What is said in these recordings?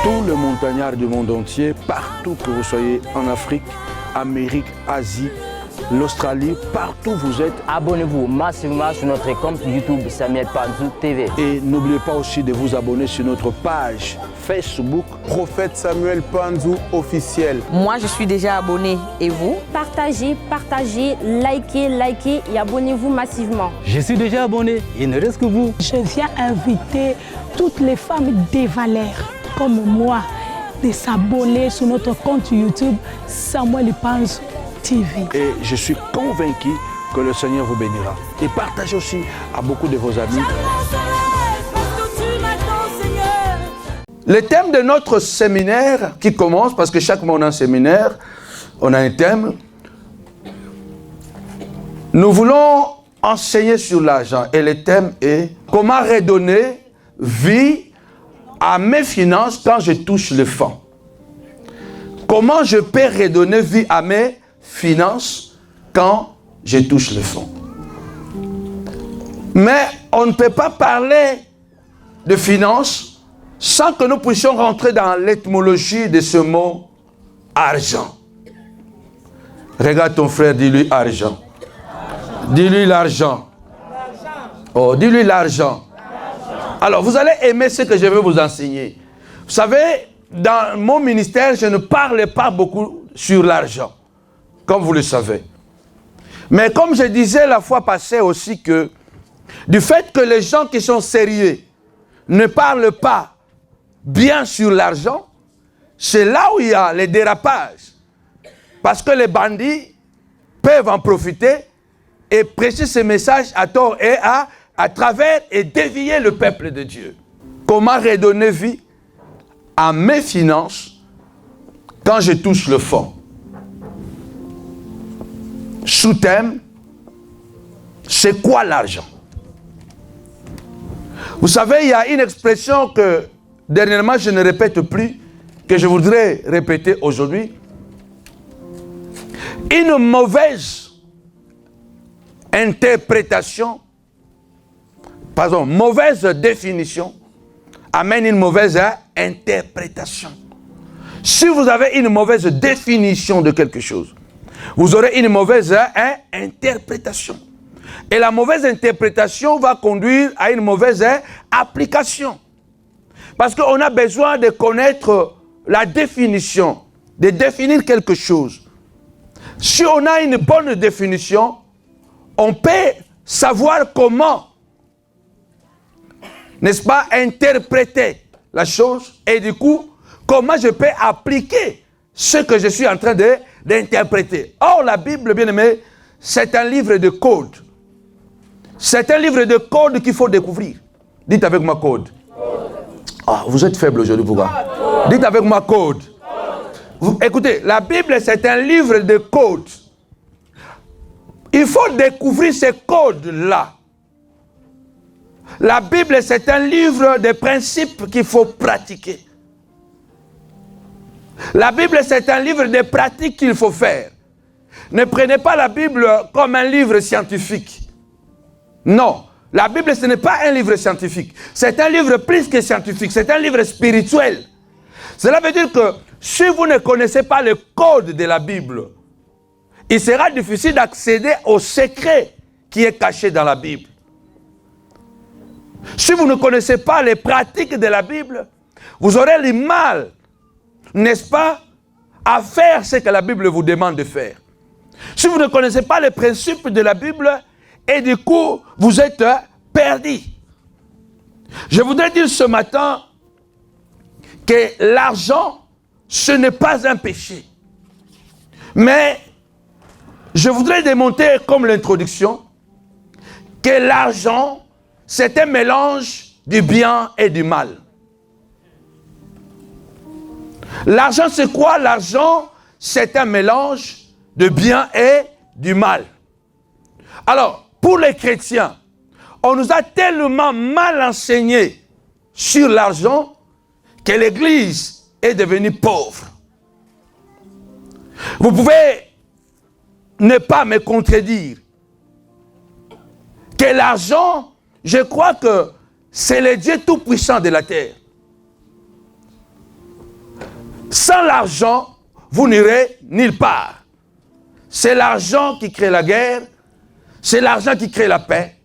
tous les montagnards du monde entier, partout que vous soyez, en Afrique, Amérique, Asie, l'Australie, partout vous êtes. Abonnez-vous massivement sur notre compte YouTube Samuel Panzou TV. Et n'oubliez pas aussi de vous abonner sur notre page Facebook Prophète Samuel Panzou officiel. Moi, je suis déjà abonné. Et vous? Partagez, likez et abonnez-vous massivement. Je suis déjà abonné. Il ne reste que vous. Je viens inviter toutes les femmes des valeurs comme moi de s'abonner sur notre compte YouTube Samuel Panzou TV. Et je suis convaincu que le Seigneur vous bénira. Et partagez aussi à beaucoup de vos amis. Le thème de notre séminaire qui commence, parce que chaque mois on a un séminaire, on a un thème. Nous voulons enseigner sur l'argent et le thème est comment redonner vie à mes finances quand je touche le fond. Comment je peux redonner vie à mes finances quand je touche le fond. Mais on ne peut pas parler de finances sans que nous puissions rentrer dans l'étymologie de ce mot argent. Regarde ton frère, dis-lui argent. Dis-lui l'argent. Oh, dis-lui l'argent. Alors, vous allez aimer ce que je vais vous enseigner. Vous savez, dans mon ministère, je ne parle pas beaucoup sur l'argent, comme vous le savez. Mais comme je disais la fois passée aussi que, du fait que les gens qui sont sérieux ne parlent pas bien sur l'argent, c'est là où il y a les dérapages. Parce que les bandits peuvent en profiter et prêcher ce message à tort et à travers et dévier le peuple de Dieu. Comment redonner vie à mes finances quand je touche le fond? Sous-thème, c'est quoi l'argent? Vous savez, il y a une expression que dernièrement je ne répète plus, que je voudrais répéter aujourd'hui. Une mauvaise interprétation, pardon, mauvaise définition amène une mauvaise interprétation. Si vous avez une mauvaise définition de quelque chose, vous aurez une mauvaise interprétation. Et la mauvaise interprétation va conduire à une mauvaise application. Parce qu'on a besoin de connaître la définition, de définir quelque chose. Si on a une bonne définition, on peut savoir comment, n'est-ce pas, interpréter la chose et du coup, comment je peux appliquer ce que je suis en train d'interpréter. Or, la Bible, bien aimé, c'est un livre de code. C'est un livre de code qu'il faut découvrir. Dites avec moi code. Ah, vous êtes faible aujourd'hui, pourquoi? Dites avec moi code. Écoutez, la Bible, c'est un livre de code. Il faut découvrir ces codes-là. La Bible, c'est un livre de principes qu'il faut pratiquer. La Bible, c'est un livre de pratiques qu'il faut faire. Ne prenez pas la Bible comme un livre scientifique. Non, la Bible, ce n'est pas un livre scientifique. C'est un livre plus que scientifique. C'est un livre spirituel. Cela veut dire que si vous ne connaissez pas le code de la Bible, il sera difficile d'accéder au secret qui est caché dans la Bible. Si vous ne connaissez pas les pratiques de la Bible, vous aurez le mal, n'est-ce pas, à faire ce que la Bible vous demande de faire. Si vous ne connaissez pas les principes de la Bible, et du coup, vous êtes perdu. Je voudrais dire ce matin que l'argent, ce n'est pas un péché. Mais je voudrais démontrer comme l'introduction que l'argent, c'est un mélange du bien et du mal. L'argent, c'est quoi? L'argent, c'est un mélange de bien et du mal. Alors, pour les chrétiens, on nous a tellement mal enseigné sur l'argent que l'Église est devenue pauvre. Vous pouvez ne pas me contredire que l'argent, je crois que c'est le Dieu tout-puissant de la terre. Sans l'argent, vous n'irez nulle part. C'est l'argent qui crée la guerre. C'est l'argent qui crée la paix.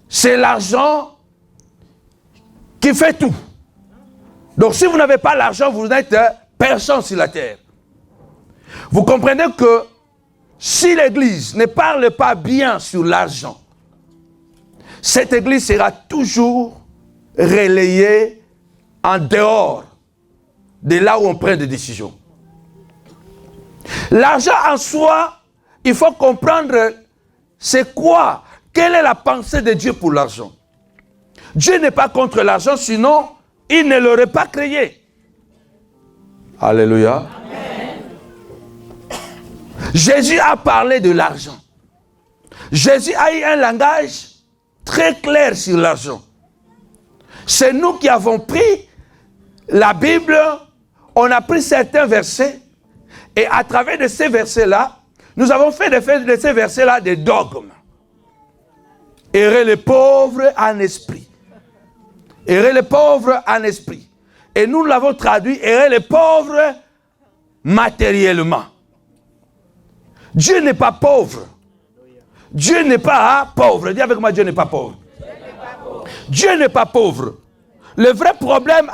C'est l'argent qui fait tout. Donc si vous n'avez pas l'argent, vous n'êtes personne sur la terre. Vous comprenez que si l'Église ne parle pas bien sur l'argent, cette Église sera toujours relayée en dehors de là où on prend des décisions. L'argent en soi, il faut comprendre c'est quoi, quelle est la pensée de Dieu pour l'argent. Dieu n'est pas contre l'argent, sinon il ne l'aurait pas créé. Alléluia. Amen. Jésus a parlé de l'argent. Jésus a eu un langage très clair sur l'argent. C'est nous qui avons pris la Bible, on a pris certains versets, et à travers de ces versets-là, nous avons fait de ces versets-là des dogmes. Errer les pauvres en esprit. Errer les pauvres en esprit. Et nous l'avons traduit, errer les pauvres matériellement. Dieu n'est pas pauvre. Dieu n'est pas pauvre. Dis avec moi, Dieu n'est pas pauvre. Dieu n'est pas pauvre. Le vrai problème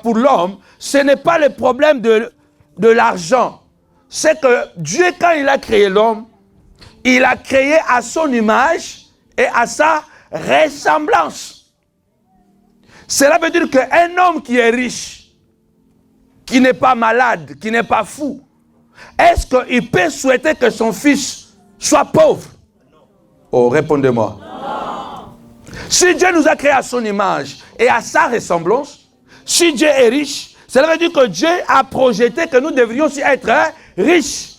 pour l'homme, ce n'est pas le problème de l'argent. C'est que Dieu, quand il a créé l'homme, il a créé à son image et à sa ressemblance. Cela veut dire qu'un homme qui est riche, qui n'est pas malade, qui n'est pas fou, est-ce qu'il peut souhaiter que son fils soit pauvre? Oh, répondez-moi. Si Dieu nous a créé à son image et à sa ressemblance, si Dieu est riche, cela veut dire que Dieu a projeté que nous devrions aussi être riches.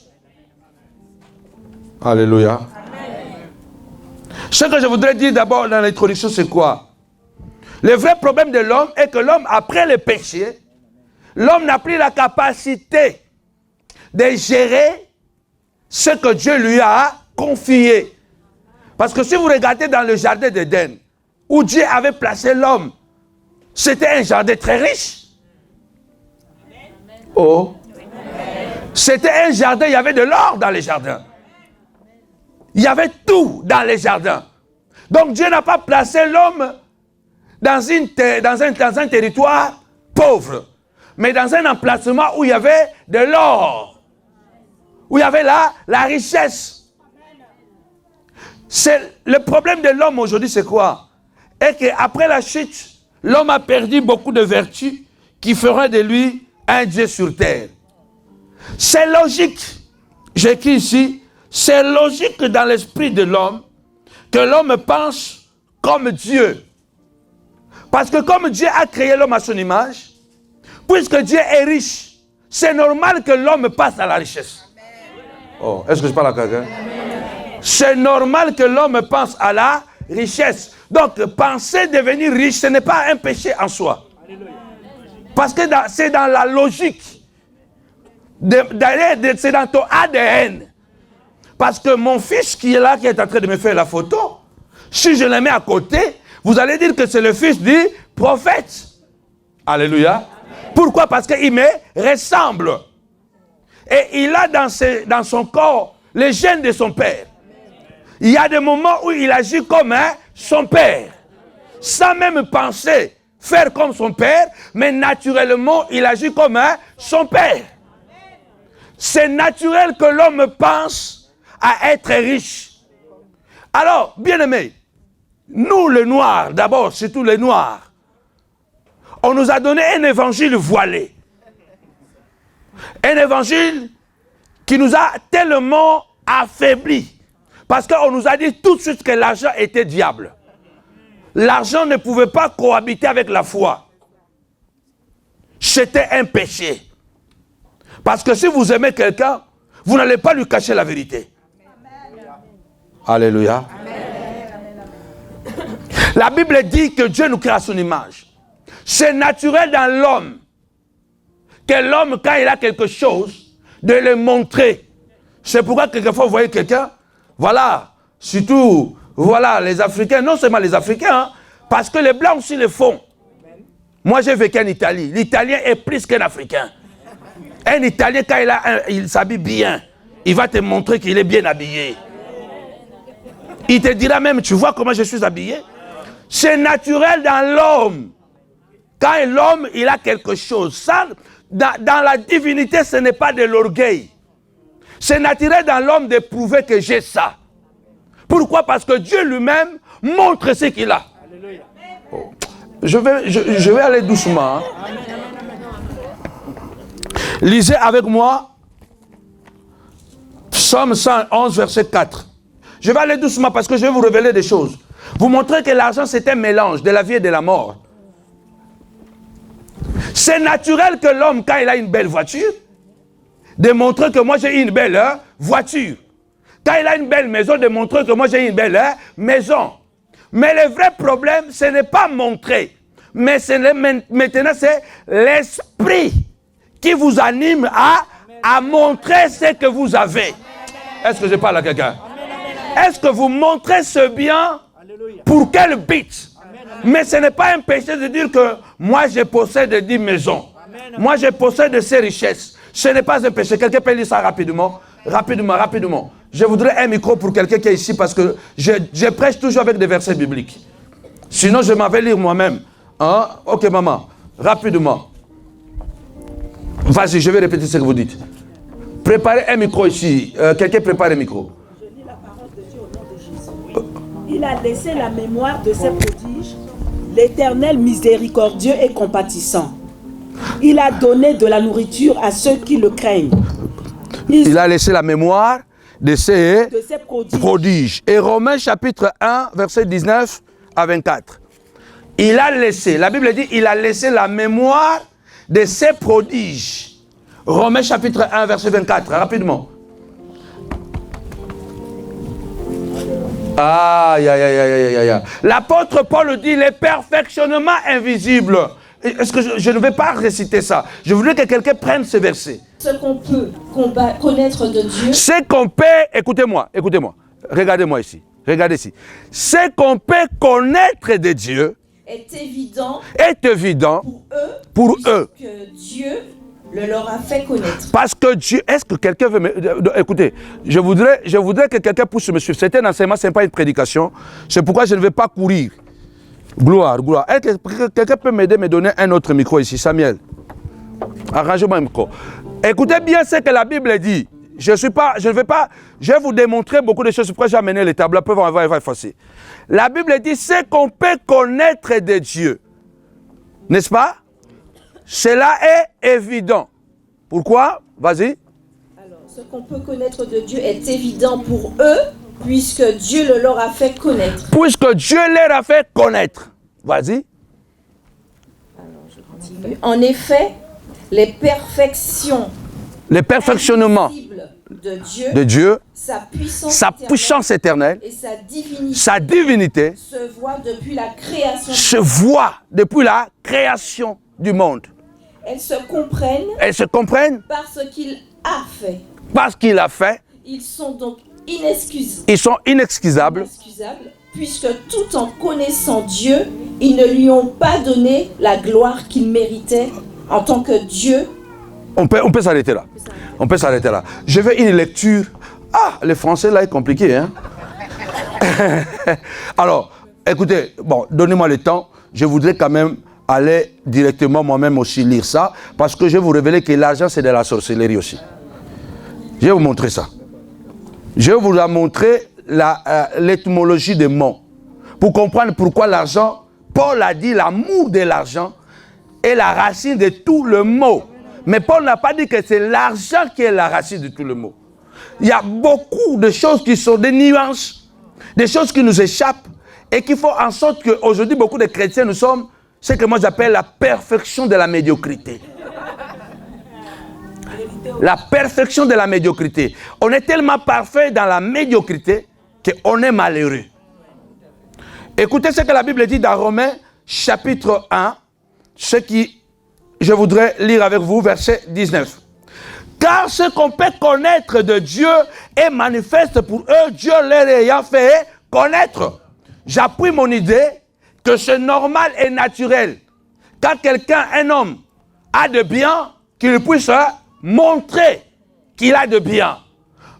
Alléluia. Amen. Ce que je voudrais dire d'abord dans l'introduction, c'est quoi? Le vrai problème de l'homme est que l'homme, après le péché, l'homme n'a plus la capacité de gérer ce que Dieu lui a confié. Parce que si vous regardez dans le jardin d'Éden, où Dieu avait placé l'homme, c'était un jardin très riche. Oh. C'était un jardin, il y avait de l'or dans les jardins. Il y avait tout dans les jardins. Donc Dieu n'a pas placé l'homme dans un territoire pauvre, mais dans un emplacement où il y avait de l'or, où il y avait la richesse. Le problème de l'homme aujourd'hui, c'est quoi? Et qu'après la chute, l'homme a perdu beaucoup de vertus qui feraient de lui un Dieu sur terre. C'est logique, j'écris ici, c'est logique dans l'esprit de l'homme que l'homme pense comme Dieu. Parce que comme Dieu a créé l'homme à son image, puisque Dieu est riche, c'est normal que l'homme passe à la richesse. Oh, est-ce que je parle à quelqu'un? C'est normal que l'homme pense à la richesse. Donc, penser devenir riche, ce n'est pas un péché en soi. Parce que c'est dans la logique. C'est dans ton ADN. Parce que mon fils qui est là, qui est en train de me faire la photo, si je le mets à côté, vous allez dire que c'est le fils du prophète. Alléluia. Amen. Pourquoi? Parce qu'il me ressemble. Et il a dans son corps les gènes de son père. Il y a des moments où il agit comme son père. Sans même penser faire comme son père, mais naturellement, il agit comme son père. C'est naturel que l'homme pense à être riche. Alors, bien-aimés, nous les Noirs, d'abord, surtout les Noirs, on nous a donné un évangile voilé. Un évangile qui nous a tellement affaiblis. Parce qu'on nous a dit tout de suite que l'argent était diable. L'argent ne pouvait pas cohabiter avec la foi. C'était un péché. Parce que si vous aimez quelqu'un, vous n'allez pas lui cacher la vérité. Amen. Alléluia. Amen. La Bible dit que Dieu nous crée à son image. C'est naturel dans l'homme que l'homme, quand il a quelque chose, de le montrer. C'est pourquoi quelquefois vous voyez quelqu'un, voilà, surtout, voilà, les Africains, non seulement les Africains, hein, parce que les Blancs aussi le font. Moi, j'ai vécu en Italie. L'Italien est plus qu'un Africain. Un Italien, quand il s'habille bien, il va te montrer qu'il est bien habillé. Il te dira même, tu vois comment je suis habillé? C'est naturel dans l'homme. Quand l'homme, il a quelque chose. Ça, dans la divinité, ce n'est pas de l'orgueil. C'est naturel dans l'homme de prouver que j'ai ça. Pourquoi? Parce que Dieu lui-même montre ce qu'il a. Oh. Je vais aller doucement. Hein. Lisez avec moi Psaume 111, verset 4. Je vais aller doucement parce que je vais vous révéler des choses. Vous montrer que l'argent, c'est un mélange de la vie et de la mort. C'est naturel que l'homme, quand il a une belle voiture, de montrer que moi j'ai une belle voiture. Quand il a une belle maison, de montrer que moi j'ai une belle maison. Mais le vrai problème, ce n'est pas montrer. Mais maintenant, c'est l'esprit qui vous anime à montrer ce que vous avez. Est-ce que je parle à quelqu'un? Est-ce que vous montrez ce bien pour quel but? Mais ce n'est pas un péché de dire que moi je possède 10 maisons. Moi je possède ces richesses. Ce n'est pas un péché. Quelqu'un peut lire ça rapidement? Rapidement. Je voudrais un micro pour quelqu'un qui est ici parce que je prêche toujours avec des versets bibliques. Sinon je m'en vais lire moi-même. Hein? Ok maman, rapidement. Vas-y, je vais répéter ce que vous dites. Préparez un micro ici. Quelqu'un prépare un micro. Je lis la parole de Dieu au nom de Jésus. Il a laissé la mémoire de ses prodiges, l'Éternel miséricordieux et compatissant. Il a donné de la nourriture à ceux qui le craignent. Il a laissé la mémoire de ses prodiges. Et Romains chapitre 1, verset 19 à 24. Il a laissé, la Bible dit, il a laissé la mémoire de ses prodiges. Romains chapitre 1, verset 24, rapidement. Aïe. L'apôtre Paul dit, les perfectionnements invisibles. Est-ce que je ne vais pas réciter ça? Je voudrais que quelqu'un prenne ce verset. Ce qu'on peut connaître de Dieu. Ce qu'on peut, écoutez-moi. Regardez-moi ici. Regardez ici. Ce qu'on peut connaître de Dieu est évident pour eux. Que Dieu le leur a fait connaître. Parce que Dieu, est-ce que quelqu'un veut me... Écoutez, je voudrais que quelqu'un puisse me suivre. C'est un enseignement, ce n'est pas une prédication. C'est pourquoi je ne vais pas courir. Gloire. Est-ce que quelqu'un peut m'aider, me donner un autre micro ici, Samuel? Arrangez-moi un micro. Écoutez bien ce que la Bible dit. Je vais vous démontrer beaucoup de choses. C'est pourquoi j'ai amené les tableaux. Après, on va effacer. La Bible dit, ce qu'on peut connaître de Dieu. N'est-ce pas? Cela est évident. Pourquoi? Vas-y. Alors, ce qu'on peut connaître de Dieu est évident pour eux, puisque Dieu le leur a fait connaître. Puisque Dieu leur a fait connaître. Vas-y. Alors, je continue. En effet, les perfectionnements de Dieu, sa puissance éternelle et sa divinité se voient depuis la création du monde. Elles se comprennent parce qu'il a fait. Ils sont donc inexcusables. Puisque tout en connaissant Dieu, ils ne lui ont pas donné la gloire qu'il méritait en tant que Dieu. On peut s'arrêter là. Je veux une lecture. Ah, le français là est compliqué, hein? Alors, écoutez, donnez-moi le temps. Je voudrais quand même aller directement moi-même aussi lire ça, parce que je vais vous révéler que l'argent c'est de la sorcellerie aussi. Je vais vous montrer ça. Je vais vous montrer l'étymologie des mots, pour comprendre pourquoi l'argent, Paul a dit l'amour de l'argent est la racine de tout le mot. Mais Paul n'a pas dit que c'est l'argent qui est la racine de tout le mot. Il y a beaucoup de choses qui sont des nuances, des choses qui nous échappent et qui font en sorte qu'aujourd'hui, beaucoup de chrétiens, nous sommes ce que moi j'appelle la perfection de la médiocrité. La perfection de la médiocrité. On est tellement parfait dans la médiocrité qu'on est malheureux. Écoutez ce que la Bible dit dans Romains chapitre 1, ce qui, je voudrais lire avec vous, verset 19. Car ce qu'on peut connaître de Dieu est manifeste pour eux, Dieu leur ayant fait connaître. J'appuie mon idée que c'est normal et naturel. Quand quelqu'un, un homme, a de biens, qu'il puisse montrer qu'il a de bien.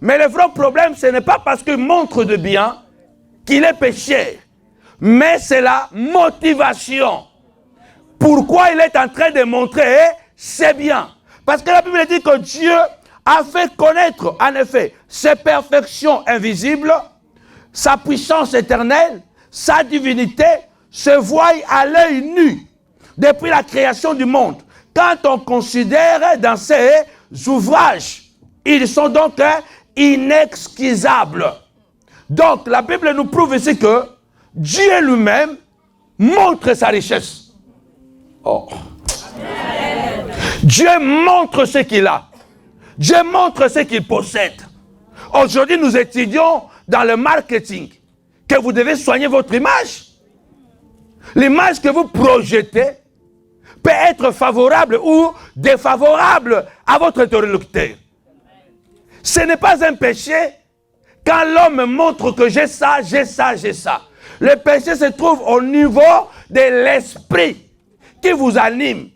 Mais le vrai problème, ce n'est pas parce qu'il montre de bien qu'il est pécheur, mais c'est la motivation. Pourquoi il est en train de montrer c'est bien? Parce que la Bible dit que Dieu a fait connaître, en effet, ses perfections invisibles, sa puissance éternelle, sa divinité, se voit à l'œil nu depuis la création du monde. Quand on considère dans ces ouvrages, ils sont donc inexcusables. Donc la Bible nous prouve ici que Dieu lui-même montre sa richesse. Oh. Dieu montre ce qu'il a. Dieu montre ce qu'il possède. Aujourd'hui, nous étudions dans le marketing que vous devez soigner votre image. L'image que vous projetez peut être favorable ou défavorable à votre interlocuteur. Ce n'est pas un péché quand l'homme montre que j'ai ça, j'ai ça, j'ai ça. Le péché se trouve au niveau de l'esprit qui vous anime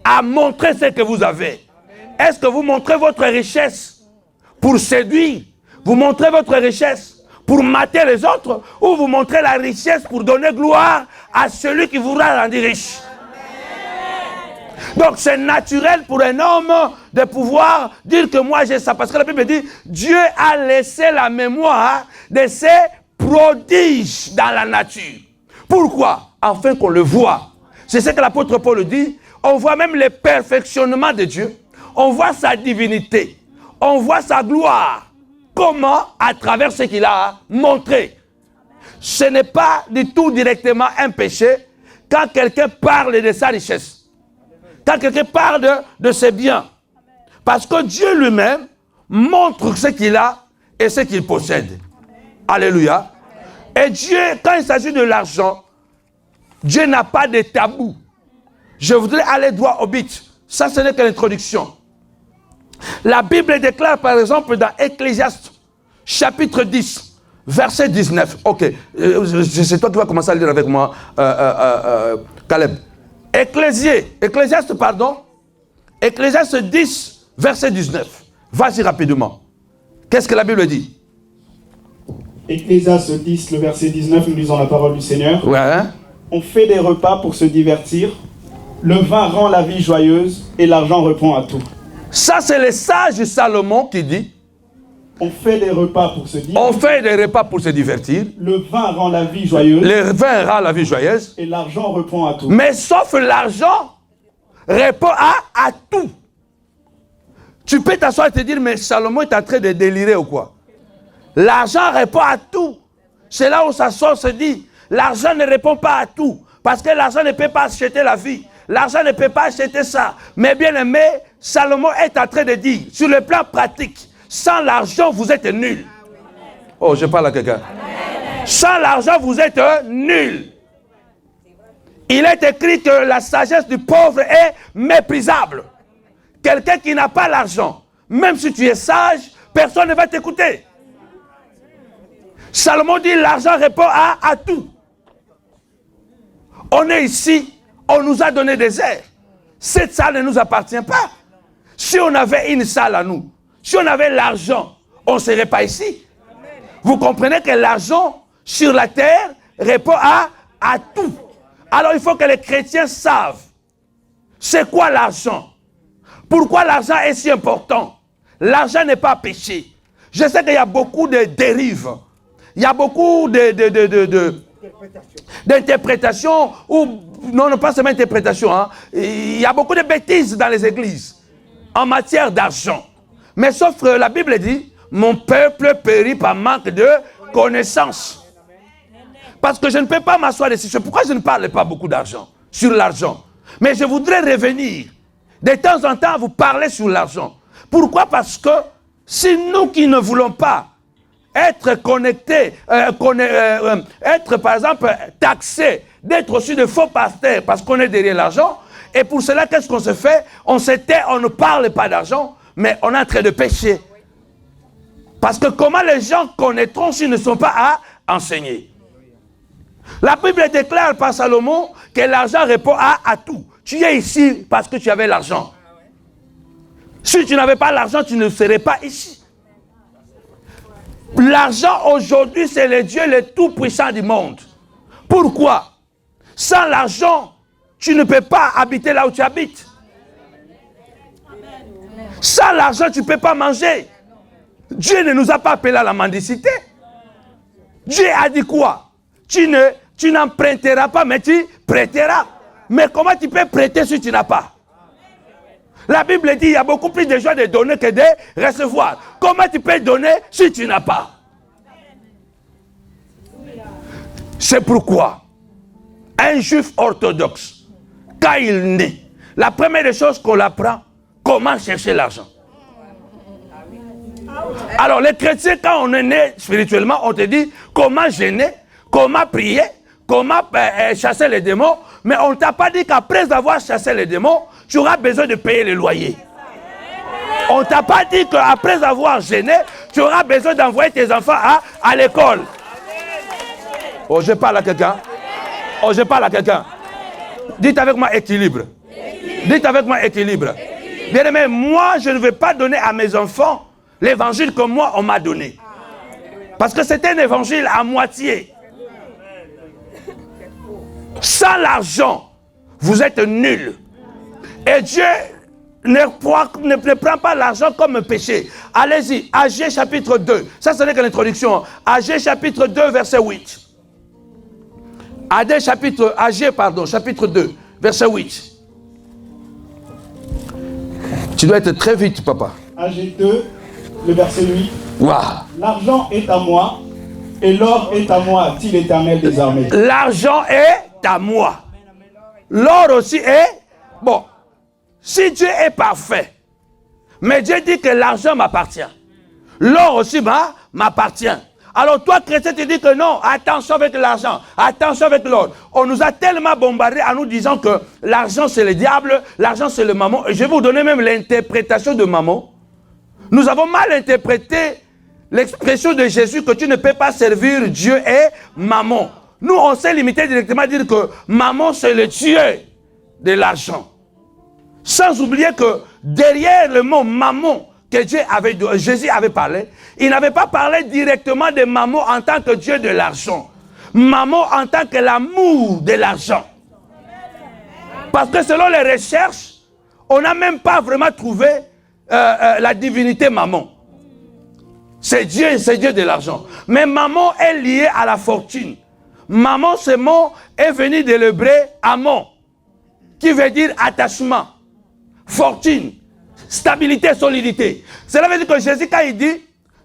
à montrer ce que vous avez. Est-ce que vous montrez votre richesse pour séduire? Vous montrez votre richesse pour mater les autres? Ou vous montrez la richesse pour donner gloire à celui qui vous rend riche? Donc c'est naturel pour un homme de pouvoir dire que moi j'ai ça. Parce que la Bible dit, Dieu a laissé la mémoire de ses prodiges dans la nature. Pourquoi? Afin qu'on le voie. C'est ce que l'apôtre Paul dit. On voit même le perfectionnement de Dieu. On voit sa divinité. On voit sa gloire. Comment? À travers ce qu'il a montré. Ce n'est pas du tout directement un péché quand quelqu'un parle de sa richesse. Quand quelqu'un parle de ses biens. Parce que Dieu lui-même montre ce qu'il a et ce qu'il possède. Alléluia. Et Dieu, quand il s'agit de l'argent, Dieu n'a pas de tabou. Je voudrais aller droit au but. Ça, ce n'est que l'introduction. La Bible déclare, par exemple, dans Ecclésiaste, chapitre 10, verset 19. Ok, c'est toi qui vas commencer à lire avec moi, Caleb. Ecclésiaste, Ecclésiaste 10, verset 19. Vas-y rapidement. Qu'est-ce que la Bible dit? Ecclésiaste 10, le verset 19, nous lisons la parole du Seigneur. Ouais. On fait des repas pour se divertir. Le vin rend la vie joyeuse et l'argent répond à tout. Ça, c'est le sage Salomon qui dit. On fait des repas pour se divertir. On fait des repas pour se divertir. Le vin rend la vie joyeuse. Le vin rend la vie joyeuse. Et l'argent répond à tout. Mais sauf l'argent répond à tout. Tu peux t'asseoir et te dire, mais Salomon est en train de délirer ou quoi? L'argent répond à tout. C'est là où ça sort, se dit, l'argent ne répond pas à tout. Parce que l'argent ne peut pas acheter la vie. L'argent ne peut pas acheter ça. Mais bien aimé, Salomon est en train de dire, sur le plan pratique, sans l'argent, vous êtes nul. Oh, je parle à quelqu'un. Sans l'argent, vous êtes nul. Il est écrit que la sagesse du pauvre est méprisable. Quelqu'un qui n'a pas l'argent, même si tu es sage, personne ne va t'écouter. Salomon dit l'argent répond à tout. On est ici, on nous a donné des airs. Cette salle ne nous appartient pas. Si on avait une salle à nous, si on avait l'argent, on ne serait pas ici. Vous comprenez que l'argent sur la terre répond à tout. Alors il faut que les chrétiens savent c'est quoi l'argent. Pourquoi l'argent est si important? L'argent n'est pas péché. Je sais qu'il y a beaucoup de dérives. Il y a beaucoup d'interprétations, ou non, pas seulement interprétation. Hein. Il y a beaucoup de bêtises dans les églises en matière d'argent. Mais sauf que la Bible dit, mon peuple périt par manque de connaissance. Parce que je ne peux pas m'asseoir ici. C'est pourquoi je ne parle pas beaucoup d'argent, sur l'argent. Mais je voudrais revenir. De temps en temps, vous parlez sur l'argent. Pourquoi? Parce que si nous qui ne voulons pas être connectés, être par exemple taxés, d'être aussi de faux pasteurs parce qu'on est derrière l'argent, et pour cela, qu'est-ce qu'on se fait? On se tait, on ne parle pas d'argent, mais on est en train de pécher. Parce que comment les gens connaîtront s'ils ne sont pas à enseigner? La Bible déclare par Salomon que l'argent répond à tout. Tu es ici parce que tu avais l'argent. Si tu n'avais pas l'argent, tu ne serais pas ici. L'argent aujourd'hui, c'est le Dieu le tout-puissant du monde. Pourquoi? Sans l'argent, tu ne peux pas habiter là où tu habites. Sans l'argent, tu ne peux pas manger. Dieu ne nous a pas appelés à la mendicité. Dieu a dit quoi? Tu n'emprunteras pas, mais tu prêteras. Mais comment tu peux prêter si tu n'as pas? La Bible dit qu'il y a beaucoup plus de joie de donner que de recevoir. Comment tu peux donner si tu n'as pas? C'est pourquoi un juif orthodoxe, quand il naît, la première des choses qu'on apprend, comment chercher l'argent. Alors les chrétiens, quand on est né spirituellement, on te dit comment jeûner, comment prier, comment chasser les démons, mais on ne t'a pas dit qu'après avoir chassé les démons, tu auras besoin de payer le loyer. On ne t'a pas dit qu'après avoir jeûné, tu auras besoin d'envoyer tes enfants à l'école. Oh, je parle à quelqu'un. Oh, je parle à quelqu'un. Dites avec moi équilibre. Dites avec moi équilibre. Bien aimé, moi, je ne vais pas donner à mes enfants l'évangile que moi, on m'a donné. Parce que c'est un évangile à moitié. Sans l'argent, vous êtes nuls. Et Dieu ne prend pas l'argent comme un péché. Allez-y, Agé chapitre 2. Ça, ce n'est que l'introduction. Agé chapitre 2, verset 8. Agé chapitre 2, verset 8. Tu dois être très vite, papa. Agé 2, le verset 8. Wow. L'argent est à moi, et l'or est à moi, dit l'Éternel des armées. L'argent est à moi. L'or aussi est... Bon, si Dieu est parfait, mais Dieu dit que l'argent m'appartient. L'or aussi m'appartient. Alors toi, chrétien, tu dis que non, attention avec l'argent, attention avec l'or. On nous a tellement bombardé en nous disant que l'argent c'est le diable, l'argent c'est le mammon. Et je vais vous donner même l'interprétation de mammon. Nous avons mal interprété l'expression de Jésus que tu ne peux pas servir Dieu et mammon. Nous, on s'est limité directement à dire que mammon c'est le Dieu de l'argent. Sans oublier que derrière le mot mammon, que Jésus avait parlé, il n'avait pas parlé directement de mammon en tant que Dieu de l'argent. Mammon en tant que l'amour de l'argent. Parce que selon les recherches, on n'a même pas vraiment trouvé la divinité mammon. C'est Dieu de l'argent. Mais mammon est lié à la fortune. Mammon, ce mot est venu de l'hébreu amon, qui veut dire attachement, fortune, stabilité, solidité. Cela veut dire que Jésus, quand il dit,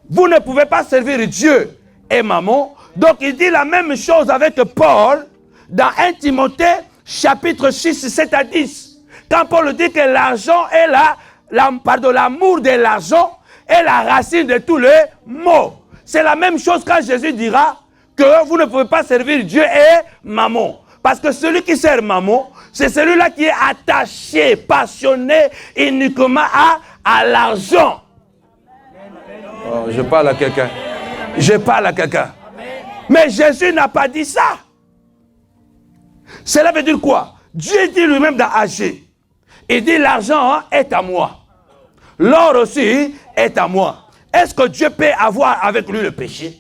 vous ne pouvez pas servir Dieu et mammon, donc il dit la même chose avec Paul dans 1 Timothée chapitre 6, 7 à 10. Quand Paul dit que l'argent est l'amour de l'argent est la racine de tous les maux. C'est la même chose quand Jésus dira que vous ne pouvez pas servir Dieu et mammon. Parce que celui qui sert mammon, c'est celui-là qui est attaché, passionné uniquement à l'argent. Oh, je parle à quelqu'un. Je parle à quelqu'un. Mais Jésus n'a pas dit ça. Cela veut dire quoi? Dieu dit lui-même dans Agé. Il dit l'argent est à moi. L'or aussi est à moi. Est-ce que Dieu peut avoir avec lui le péché?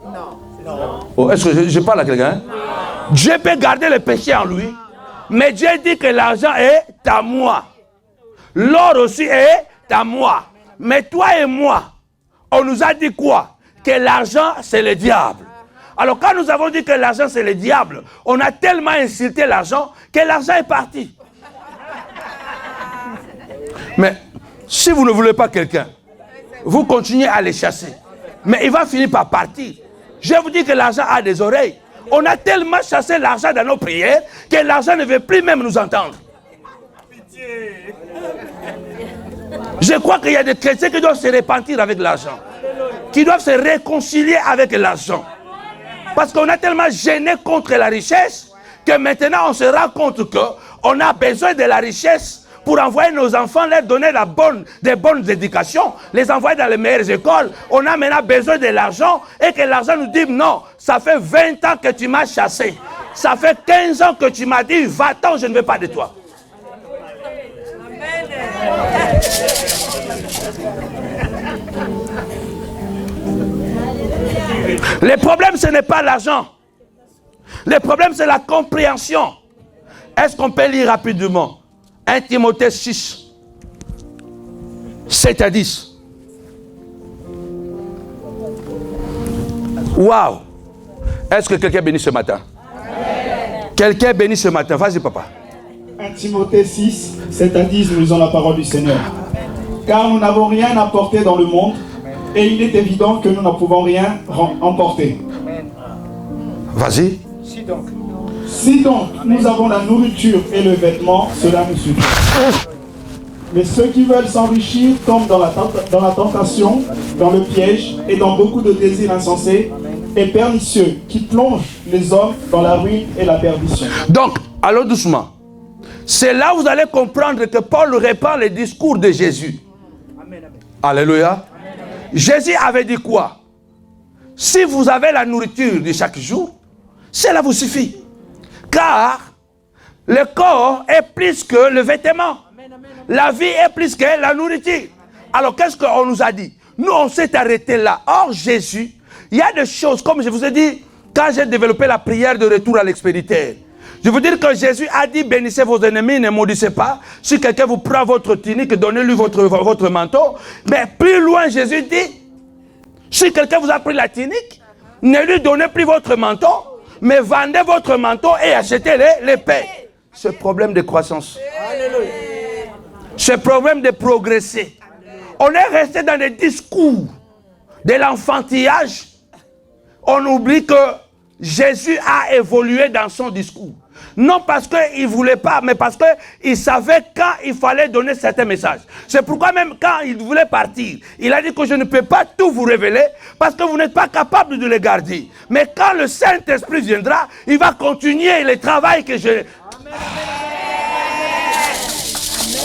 Non. Oh, est-ce que je parle à quelqu'un? Dieu peut garder le péché en lui. Mais Dieu dit que l'argent est à moi. L'or aussi est à moi. Mais toi et moi, on nous a dit quoi? Que l'argent, c'est le diable. Alors quand nous avons dit que l'argent, c'est le diable, on a tellement insulté l'argent que l'argent est parti. Mais si vous ne voulez pas quelqu'un, vous continuez à les chasser. Mais il va finir par partir. Je vous dis que l'argent a des oreilles. On a tellement chassé l'argent dans nos prières que l'argent ne veut plus même nous entendre. Je crois qu'il y a des chrétiens qui doivent se repentir avec l'argent. Qui doivent se réconcilier avec l'argent. Parce qu'on a tellement gêné contre la richesse que maintenant on se rend compte qu'on a besoin de la richesse pour envoyer nos enfants, leur donner des bonnes éducations, les envoyer dans les meilleures écoles. On a maintenant besoin de l'argent et que l'argent nous dit non, ça fait 20 ans que tu m'as chassé. Ça fait 15 ans que tu m'as dit va-t'en, je ne veux pas de toi. Le problème, ce n'est pas l'argent. Le problème, c'est la compréhension. Est-ce qu'on peut lire rapidement 1 Timothée 6, 7 à 10. Waouh! Est-ce que quelqu'un est béni ce matin? Quelqu'un est béni ce matin? Vas-y, papa. 1 Timothée 6, 7 à 10, nous lisons la parole du Seigneur. Car nous n'avons rien apporté dans le monde, et il est évident que nous ne pouvons rien emporter. Vas-y. Si donc nous avons la nourriture et le vêtement, cela nous suffit. Mais ceux qui veulent s'enrichir tombent dans la tentation, dans le piège et dans beaucoup de désirs insensés et pernicieux qui plongent les hommes dans la ruine et la perdition. Donc, allons doucement. C'est là où vous allez comprendre que Paul répand les discours de Jésus. Amen. Alléluia. Amen. Jésus avait dit quoi? Si vous avez la nourriture de chaque jour, cela vous suffit. Car le corps est plus que le vêtement. La vie est plus que la nourriture. Alors qu'est-ce qu'on nous a dit? Nous, on s'est arrêté là. Or, Jésus, il y a des choses, comme je vous ai dit, quand j'ai développé la prière de retour à l'expéditeur. Je veux dire que Jésus a dit, bénissez vos ennemis, ne maudissez pas. Si quelqu'un vous prend votre tunique, donnez-lui votre manteau. Mais plus loin, Jésus dit, si quelqu'un vous a pris la tunique, ne lui donnez plus votre manteau, mais vendez votre manteau et achetez les paix. Ce problème de croissance. Alléluia. Ce problème de progresser. On est resté dans des discours de l'enfantillage. On oublie que Jésus a évolué dans son discours. Non parce qu'il ne voulait pas, mais parce qu'il savait quand il fallait donner certains messages. C'est pourquoi même quand il voulait partir, il a dit que je ne peux pas tout vous révéler parce que vous n'êtes pas capable de les garder. Mais quand le Saint-Esprit viendra, il va continuer le travail que je...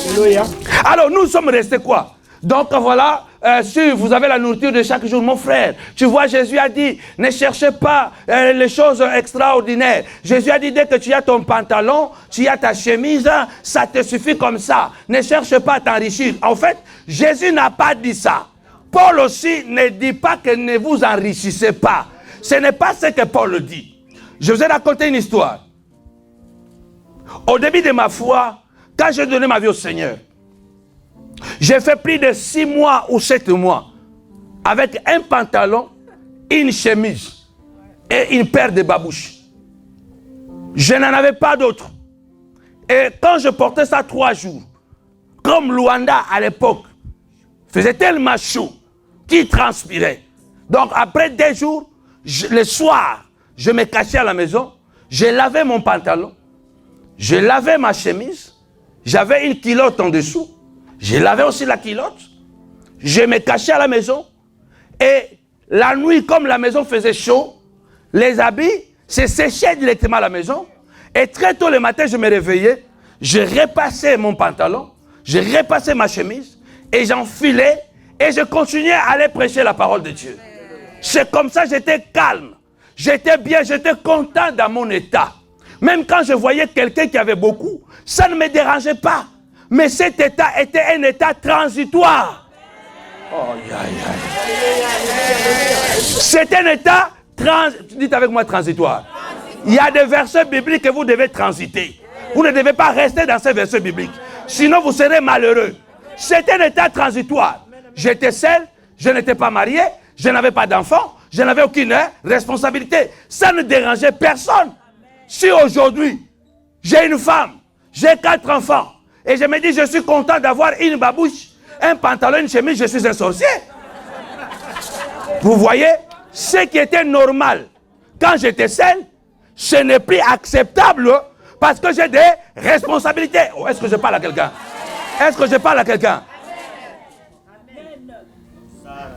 Alléluia. Alors nous sommes restés quoi? Donc voilà, si vous avez la nourriture de chaque jour, mon frère, tu vois, Jésus a dit, ne cherchez pas les choses extraordinaires. Jésus a dit, dès que tu as ton pantalon, tu as ta chemise, ça te suffit comme ça. Ne cherche pas à t'enrichir. En fait, Jésus n'a pas dit ça. Paul aussi ne dit pas que ne vous enrichissez pas. Ce n'est pas ce que Paul dit. Je vous ai raconté une histoire. Au début de ma foi, quand j'ai donné ma vie au Seigneur, j'ai fait plus de 6 mois ou 7 mois avec un pantalon, une chemise et une paire de babouches. Je n'en avais pas d'autre. Et quand je portais ça 3 jours, comme Luanda à l'époque faisait tellement chaud qu'il transpirait. Donc après 2 jours, le soir, je me cachais à la maison, je lavais mon pantalon, je lavais ma chemise, j'avais une culotte en dessous. Je lavais aussi la culotte, je me cachais à la maison et la nuit, comme la maison faisait chaud, les habits se séchaient directement à la maison et très tôt le matin, je me réveillais, je repassais mon pantalon, je repassais ma chemise et j'enfilais et je continuais à aller prêcher la parole de Dieu. C'est comme ça, j'étais calme, j'étais bien, j'étais content dans mon état. Même quand je voyais quelqu'un qui avait beaucoup, ça ne me dérangeait pas. Mais cet état était un état transitoire. Oh, c'est un état dites avec moi transitoire. Il y a des versets bibliques que vous devez transiter. Vous ne devez pas rester dans ces versets bibliques. Sinon vous serez malheureux. C'est un état transitoire. J'étais seul, je n'étais pas marié, je n'avais pas d'enfant, je n'avais aucune responsabilité. Ça ne dérangeait personne. Si aujourd'hui, j'ai une femme, j'ai 4 enfants, et je me dis, je suis content d'avoir une babouche, un pantalon, une chemise, je suis un sorcier. Vous voyez, ce qui était normal quand j'étais seul, ce n'est plus acceptable parce que j'ai des responsabilités. Oh, est-ce que je parle à quelqu'un? Est-ce que je parle à quelqu'un?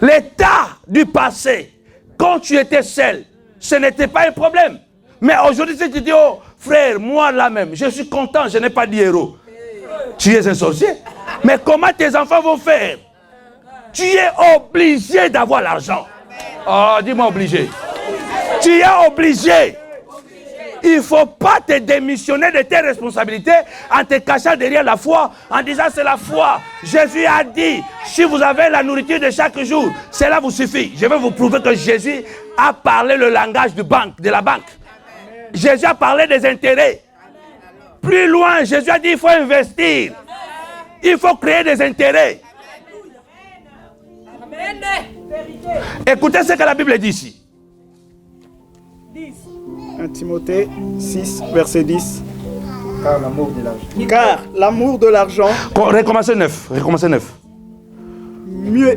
L'état du passé, quand tu étais seul, ce n'était pas un problème. Mais aujourd'hui, si tu dis, oh frère, moi là même, je suis content, je n'ai pas dit héros. Tu es un sorcier. Mais comment tes enfants vont faire? Tu es obligé d'avoir l'argent. Oh, dis-moi obligé. Tu es obligé. Il ne faut pas te démissionner de tes responsabilités en te cachant derrière la foi, en disant c'est la foi. Jésus a dit, si vous avez la nourriture de chaque jour, cela vous suffit. Je vais vous prouver que Jésus a parlé le langage de la banque. Jésus a parlé des intérêts. Plus loin, Jésus a dit il faut investir. Il faut créer des intérêts. Écoutez ce que la Bible dit ici. 1 Timothée 6, verset 10. Car l'amour de l'argent. Recommencez 9.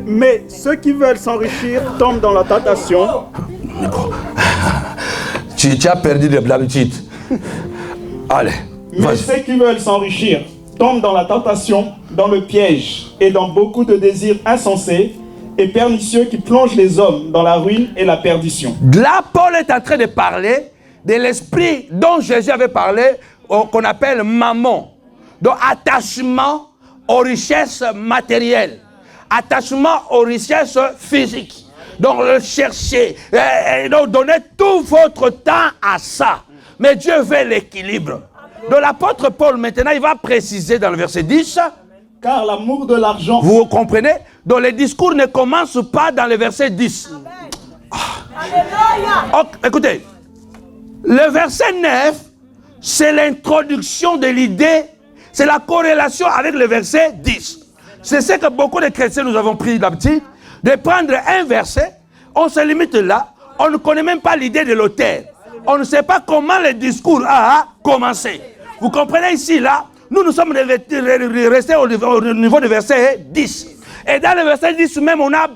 Mais ceux qui veulent s'enrichir tombent dans la tentation. Tu as perdu l'habitude. Allez. Mais ceux qui veulent s'enrichir tombent dans la tentation, dans le piège et dans beaucoup de désirs insensés et pernicieux qui plongent les hommes dans la ruine et la perdition. Là, Paul est en train de parler de l'esprit dont Jésus avait parlé, qu'on appelle mammon. Donc, attachement aux richesses matérielles, attachement aux richesses physiques. Donc, le chercher, et donc donner tout votre temps à ça. Mais Dieu veut l'équilibre. Donc, l'apôtre Paul, maintenant, il va préciser dans le verset 10. Car l'amour de l'argent. Vous comprenez? Donc, les discours ne commencent pas dans le verset 10. Oh, écoutez. Le verset 9, c'est l'introduction de l'idée, c'est la corrélation avec le verset 10. C'est ce que beaucoup de chrétiens nous avons pris l'habitude de prendre un verset, on se limite là, on ne connaît même pas l'idée de l'auteur. On ne sait pas comment le discours a commencé. Vous comprenez ici, là, nous sommes restés au niveau du verset 10. Et dans le verset 10 même, on a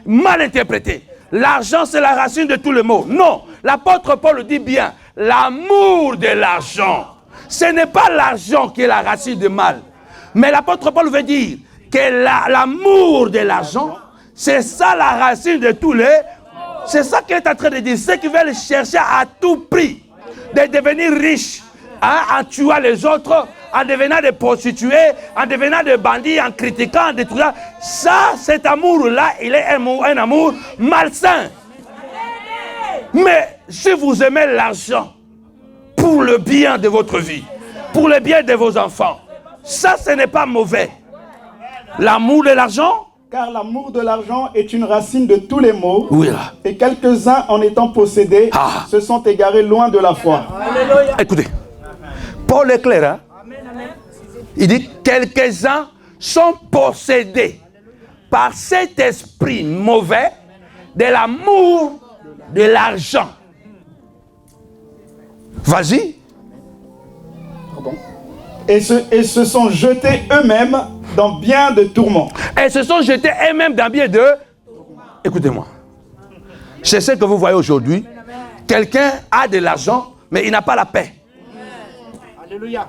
mal interprété. L'argent, c'est la racine de tous les maux. Non, l'apôtre Paul dit bien, l'amour de l'argent. Ce n'est pas l'argent qui est la racine du mal. Mais l'apôtre Paul veut dire que l'amour de l'argent, c'est ça la racine de tous les... C'est ça qu'il est en train de dire. Ceux qui veulent chercher à tout prix de devenir riches, hein, en tuant les autres, en devenant des prostituées, en devenant des bandits, en critiquant, en détruisant. Ça, cet amour-là, il est un amour malsain. Mais si vous aimez l'argent pour le bien de votre vie, pour le bien de vos enfants, ça, ce n'est pas mauvais. L'amour de l'argent. Car l'amour de l'argent est une racine de tous les maux. Oui, là. Et quelques-uns, en étant possédés, se sont égarés loin de la foi. Alléluia. Écoutez, Paul est clair, hein? Il dit quelques-uns sont possédés par cet esprit mauvais de l'amour de l'argent. Vas-y. Et se sont jetés eux-mêmes dans bien de tourments. Et se sont jetés eux-mêmes dans bien de... Écoutez-moi. C'est ce que vous voyez aujourd'hui. Quelqu'un a de l'argent, mais il n'a pas la paix. Alléluia.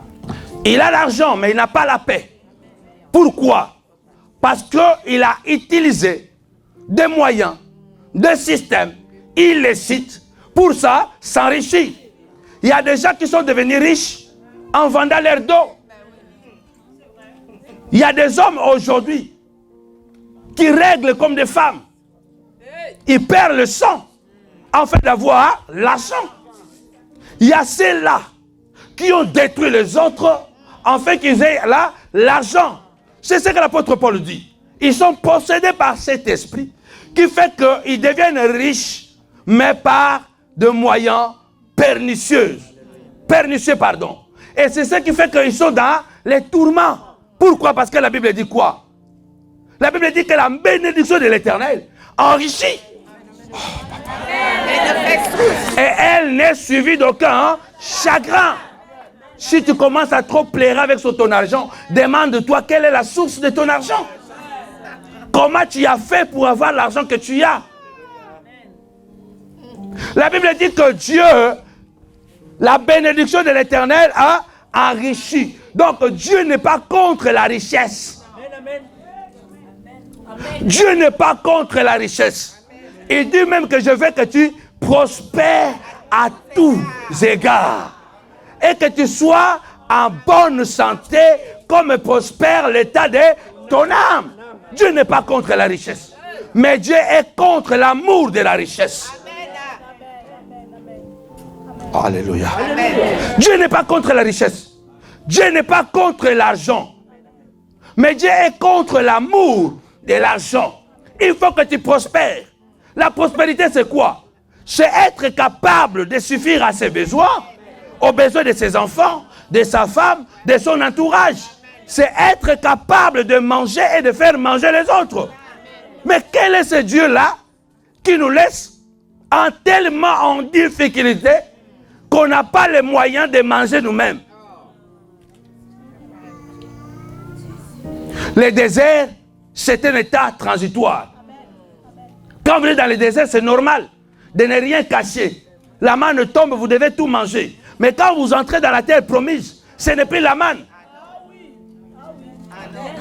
Il a l'argent, mais il n'a pas la paix. Pourquoi? Parce qu'il a utilisé des moyens, des systèmes illicites pour ça s'enrichir. Il y a des gens qui sont devenus riches en vendant leur dos. Il y a des hommes aujourd'hui qui règlent comme des femmes. Ils perdent le sang en fait d'avoir l'argent. Il y a ceux-là qui ont détruit les autres en fait qu'ils aient là l'argent. C'est ce que l'apôtre Paul dit. Ils sont possédés par cet esprit qui fait qu'ils deviennent riches, mais par de moyens pernicieux. Et c'est ce qui fait qu'ils sont dans les tourments. Pourquoi? Parce que la Bible dit quoi? La Bible dit que la bénédiction de l'Éternel enrichit. Oh, et elle n'est suivie d'aucun chagrin. Si tu commences à trop plaire avec ton argent, demande-toi quelle est la source de ton argent. Comment tu as fait pour avoir l'argent que tu as? La Bible dit que Dieu, la bénédiction de l'Éternel a enrichi. Donc Dieu n'est pas contre la richesse. Dieu n'est pas contre la richesse. Il dit même que je veux que tu prospères à tous égards. Et que tu sois en bonne santé comme prospère l'état de ton âme. Dieu n'est pas contre la richesse. Mais Dieu est contre l'amour de la richesse. Alléluia. Dieu n'est pas contre la richesse. Dieu n'est pas contre l'argent. Mais Dieu est contre l'amour de l'argent. Il faut que tu prospères. La prospérité, c'est quoi? C'est être capable de suffire à ses besoins, aux besoins de ses enfants, de sa femme, de son entourage. C'est être capable de manger et de faire manger les autres. Mais quel est ce Dieu-là qui nous laisse tellement en difficulté qu'on n'a pas les moyens de manger nous-mêmes? Le désert, c'est un état transitoire. Quand vous êtes dans le désert, c'est normal de ne rien cacher. La manne tombe, vous devez tout manger. Mais quand vous entrez dans la terre promise, ce n'est plus la manne.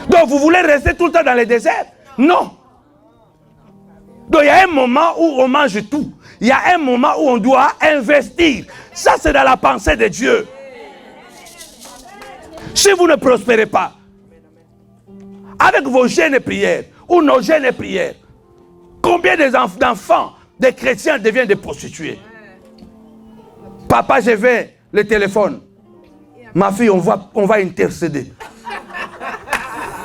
Donc vous voulez rester tout le temps dans le désert? Non. Donc il y a un moment où on mange tout. Il y a un moment où on doit investir. Ça, c'est dans la pensée de Dieu. Si vous ne prospérez pas, avec vos jeûnes et prières, ou nos jeûnes et prières, combien d'enfants, des chrétiens deviennent des prostituées? Papa, je vais le téléphone. Ma fille, on va intercéder.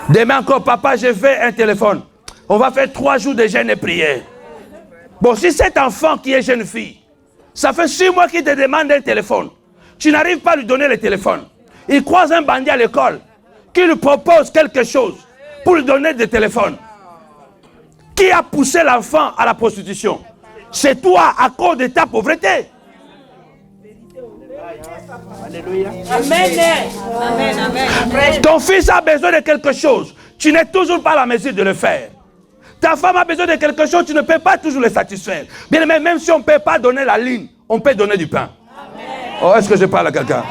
Demain encore, papa, je fais un téléphone. On va faire 3 jours de jeûne et prière. Bon, si cet enfant qui est jeune fille, ça fait 6 mois qu'il te demande un téléphone, tu n'arrives pas à lui donner le téléphone. Il croise un bandit à l'école qui lui propose quelque chose pour lui donner des téléphones. Qui a poussé l'enfant à la prostitution? C'est toi à cause de ta pauvreté. Amen. Amen. Amen. Ton fils a besoin de quelque chose. Tu n'es toujours pas à la mesure de le faire. Ta femme a besoin de quelque chose. Tu ne peux pas toujours le satisfaire. Bien aimé, même si on ne peut pas donner la ligne, on peut donner du pain. Amen. Oh, est-ce que je parle à quelqu'un?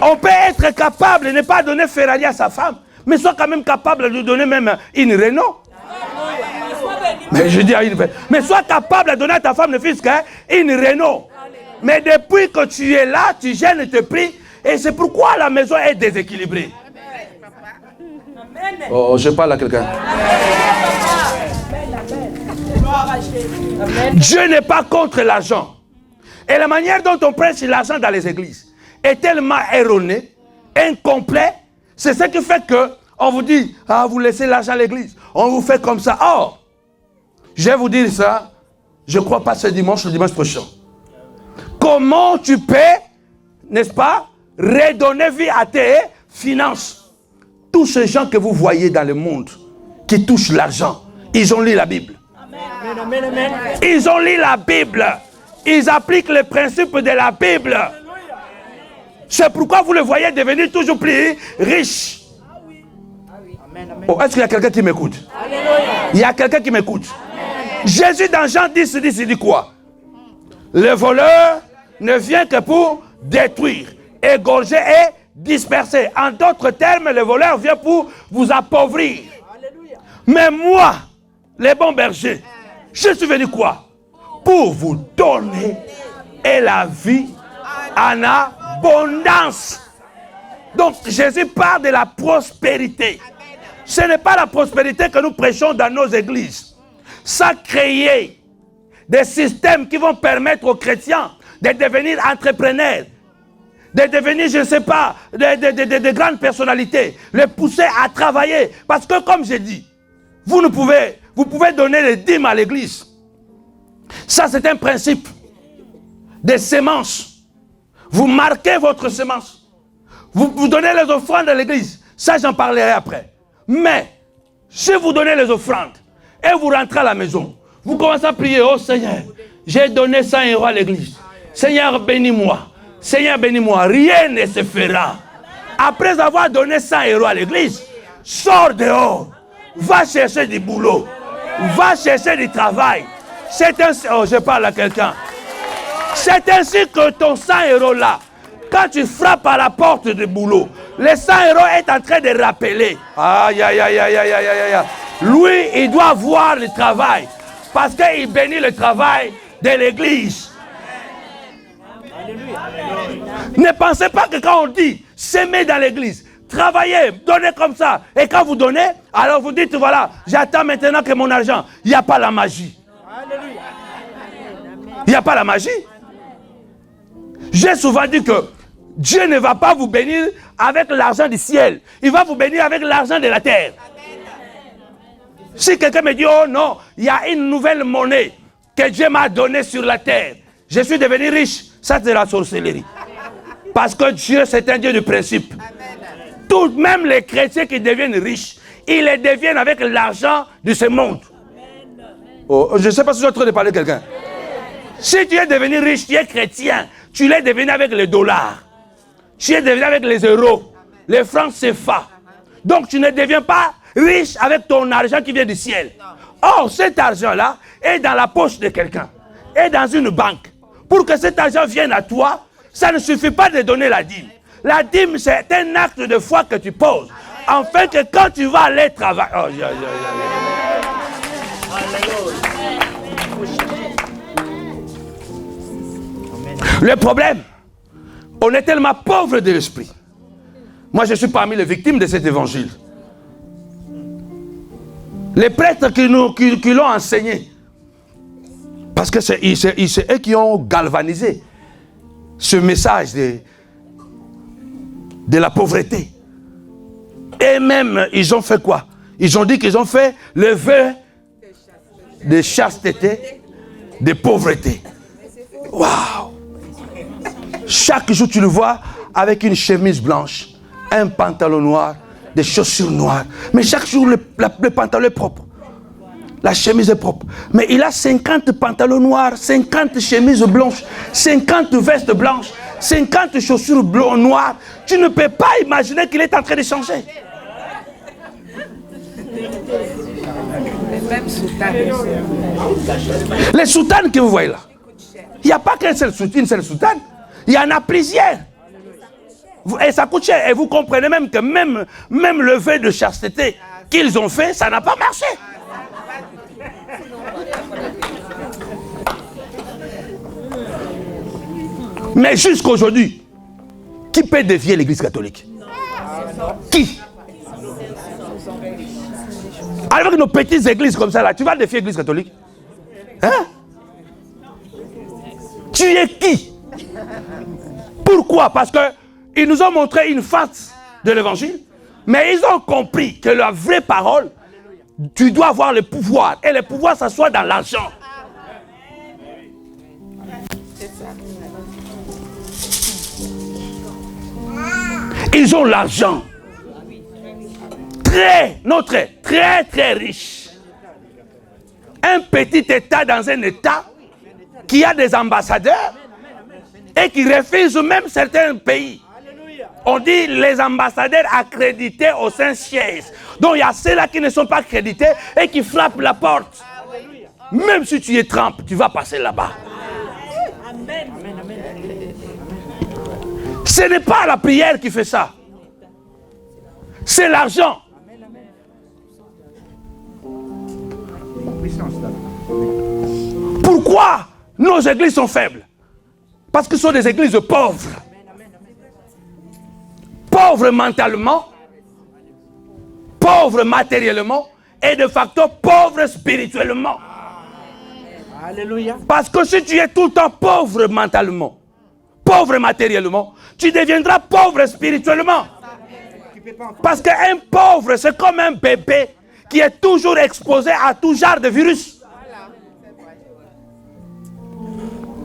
On peut être capable de ne pas donner Ferrari à sa femme, mais soit quand même capable de lui donner même une Renault. Mais je dis à une... Mais sois capable de donner à ta femme le fisc une Renault. Mais depuis que tu es là, tu gênes et te pries. Et c'est pourquoi la maison est déséquilibrée. Oh, je parle à quelqu'un. Dieu n'est pas contre l'argent. Et la manière dont on prêche l'argent dans les églises est tellement erronée, incomplet. C'est ce qui fait que on vous dit, ah, vous laissez l'argent à l'église. On vous fait comme ça. Or, je vais vous dire ça, je ne crois pas ce dimanche, le dimanche prochain. Comment tu peux, n'est-ce pas, redonner vie à tes finances? Tous ces gens que vous voyez dans le monde, qui touchent l'argent, ils ont lu la Bible. Amen. Ils ont lu la Bible. Ils appliquent les principes de la Bible. C'est pourquoi vous le voyez devenir toujours plus riche. Oh, est-ce qu'il y a quelqu'un qui m'écoute? Il y a quelqu'un qui m'écoute. Jésus dans Jean 10, il dit quoi? Le voleur ne vient que pour détruire, égorger et disperser. En d'autres termes, le voleur vient pour vous appauvrir. Mais moi, les bons bergers, je suis venu quoi? Pour vous donner et la vie en abondance. Donc Jésus parle de la prospérité. Ce n'est pas la prospérité que nous prêchons dans nos églises. Ça créer des systèmes qui vont permettre aux chrétiens de devenir entrepreneurs, de devenir, je ne sais pas, de grandes personnalités, les pousser à travailler. Parce que comme j'ai dit, vous pouvez donner les dîmes à l'église. Ça c'est un principe des semences. Vous marquez votre semence. Vous donnez les offrandes à l'église. Ça j'en parlerai après. Mais si vous donnez les offrandes et vous rentrez à la maison, vous commencez à prier, oh Seigneur, j'ai donné 100 € à l'église. Seigneur, bénis-moi. Seigneur, bénis-moi. Rien ne se fera. Après avoir donné 100 € à l'église, sors dehors. Va chercher du boulot. Va chercher du travail. C'est ainsi, oh, je parle à quelqu'un. C'est ainsi que ton 100 € là, quand tu frappes à la porte du boulot, le 100 € est en train de rappeler. Aïe, aïe, aïe, aïe, aïe, aïe, aïe. Lui, il doit voir le travail. Parce qu'il bénit le travail de l'église. Ne pensez pas que quand on dit s'aimer dans l'église, travaillez, donnez comme ça. Et quand vous donnez, alors vous dites voilà, j'attends maintenant que mon argent. Il n'y a pas la magie. Il n'y a pas la magie. J'ai souvent dit que Dieu ne va pas vous bénir avec l'argent du ciel. Il va vous bénir avec l'argent de la terre. Si quelqu'un me dit, oh non, il y a une nouvelle monnaie que Dieu m'a donnée sur la terre. Je suis devenu riche. Ça, c'est la sorcellerie. Parce que Dieu, c'est un Dieu de principe. Tout, même les chrétiens qui deviennent riches, ils les deviennent avec l'argent de ce monde. Oh, je ne sais pas si je suis en train de parler à quelqu'un. Si tu es devenu riche, tu es chrétien, tu l'es devenu avec les dollars. Tu es devenu avec les euros, les francs CFA. Donc tu ne deviens pas riche avec ton argent qui vient du ciel. Or, cet argent-là est dans la poche de quelqu'un, est dans une banque. Pour que cet argent vienne à toi, ça ne suffit pas de donner la dîme. La dîme, c'est un acte de foi que tu poses. Afin que quand tu vas aller travailler... Oh, Le problème, on est tellement pauvre de l'esprit. Moi, je suis parmi les victimes de cet évangile. Les prêtres qui l'ont enseigné, parce que c'est eux qui ont galvanisé ce message de la pauvreté. Et même, ils ont fait quoi? Ils ont dit qu'ils ont fait le vœu de chasteté, de pauvreté. Waouh! Chaque jour, tu le vois avec une chemise blanche, un pantalon noir, des chaussures noires. Mais chaque jour, le pantalon est propre. La chemise est propre. Mais il a 50 pantalons noirs, 50 chemises blanches, 50 vestes blanches, 50 chaussures noires. Tu ne peux pas imaginer qu'il est en train de changer. Les soutanes que vous voyez là, il n'y a pas qu'une seule soutane. Il y en a plusieurs. Et ça coûte cher. Et vous comprenez même que même le vœu de chasteté qu'ils ont fait, ça n'a pas marché. Mais jusqu'aujourd'hui, qui peut défier l'Église catholique? Qui? Avec nos petites églises comme ça, là, tu vas défier l'Église catholique? Hein? Tu es qui? Pourquoi? Parce qu'ils nous ont montré une face de l'évangile, mais ils ont compris que la vraie parole, tu dois avoir le pouvoir. Et le pouvoir s'assoit dans l'argent. Ils ont l'argent. Très riche. Un petit État dans un État qui a des ambassadeurs et qui refuse même certains pays. On dit les ambassadeurs accrédités au Saint-Siège. Donc il y a ceux-là qui ne sont pas accrédités et qui frappent la porte. Même si tu es Trump, tu vas passer là-bas. Ce n'est pas la prière qui fait ça. C'est l'argent. Pourquoi nos églises sont faibles? Parce que ce sont des églises pauvres. Pauvres mentalement, pauvres matériellement et de facto pauvres spirituellement. Alléluia. Parce que si tu es tout le temps pauvre mentalement, pauvre matériellement, tu deviendras pauvre spirituellement. Parce qu'un pauvre, c'est comme un bébé qui est toujours exposé à tout genre de virus.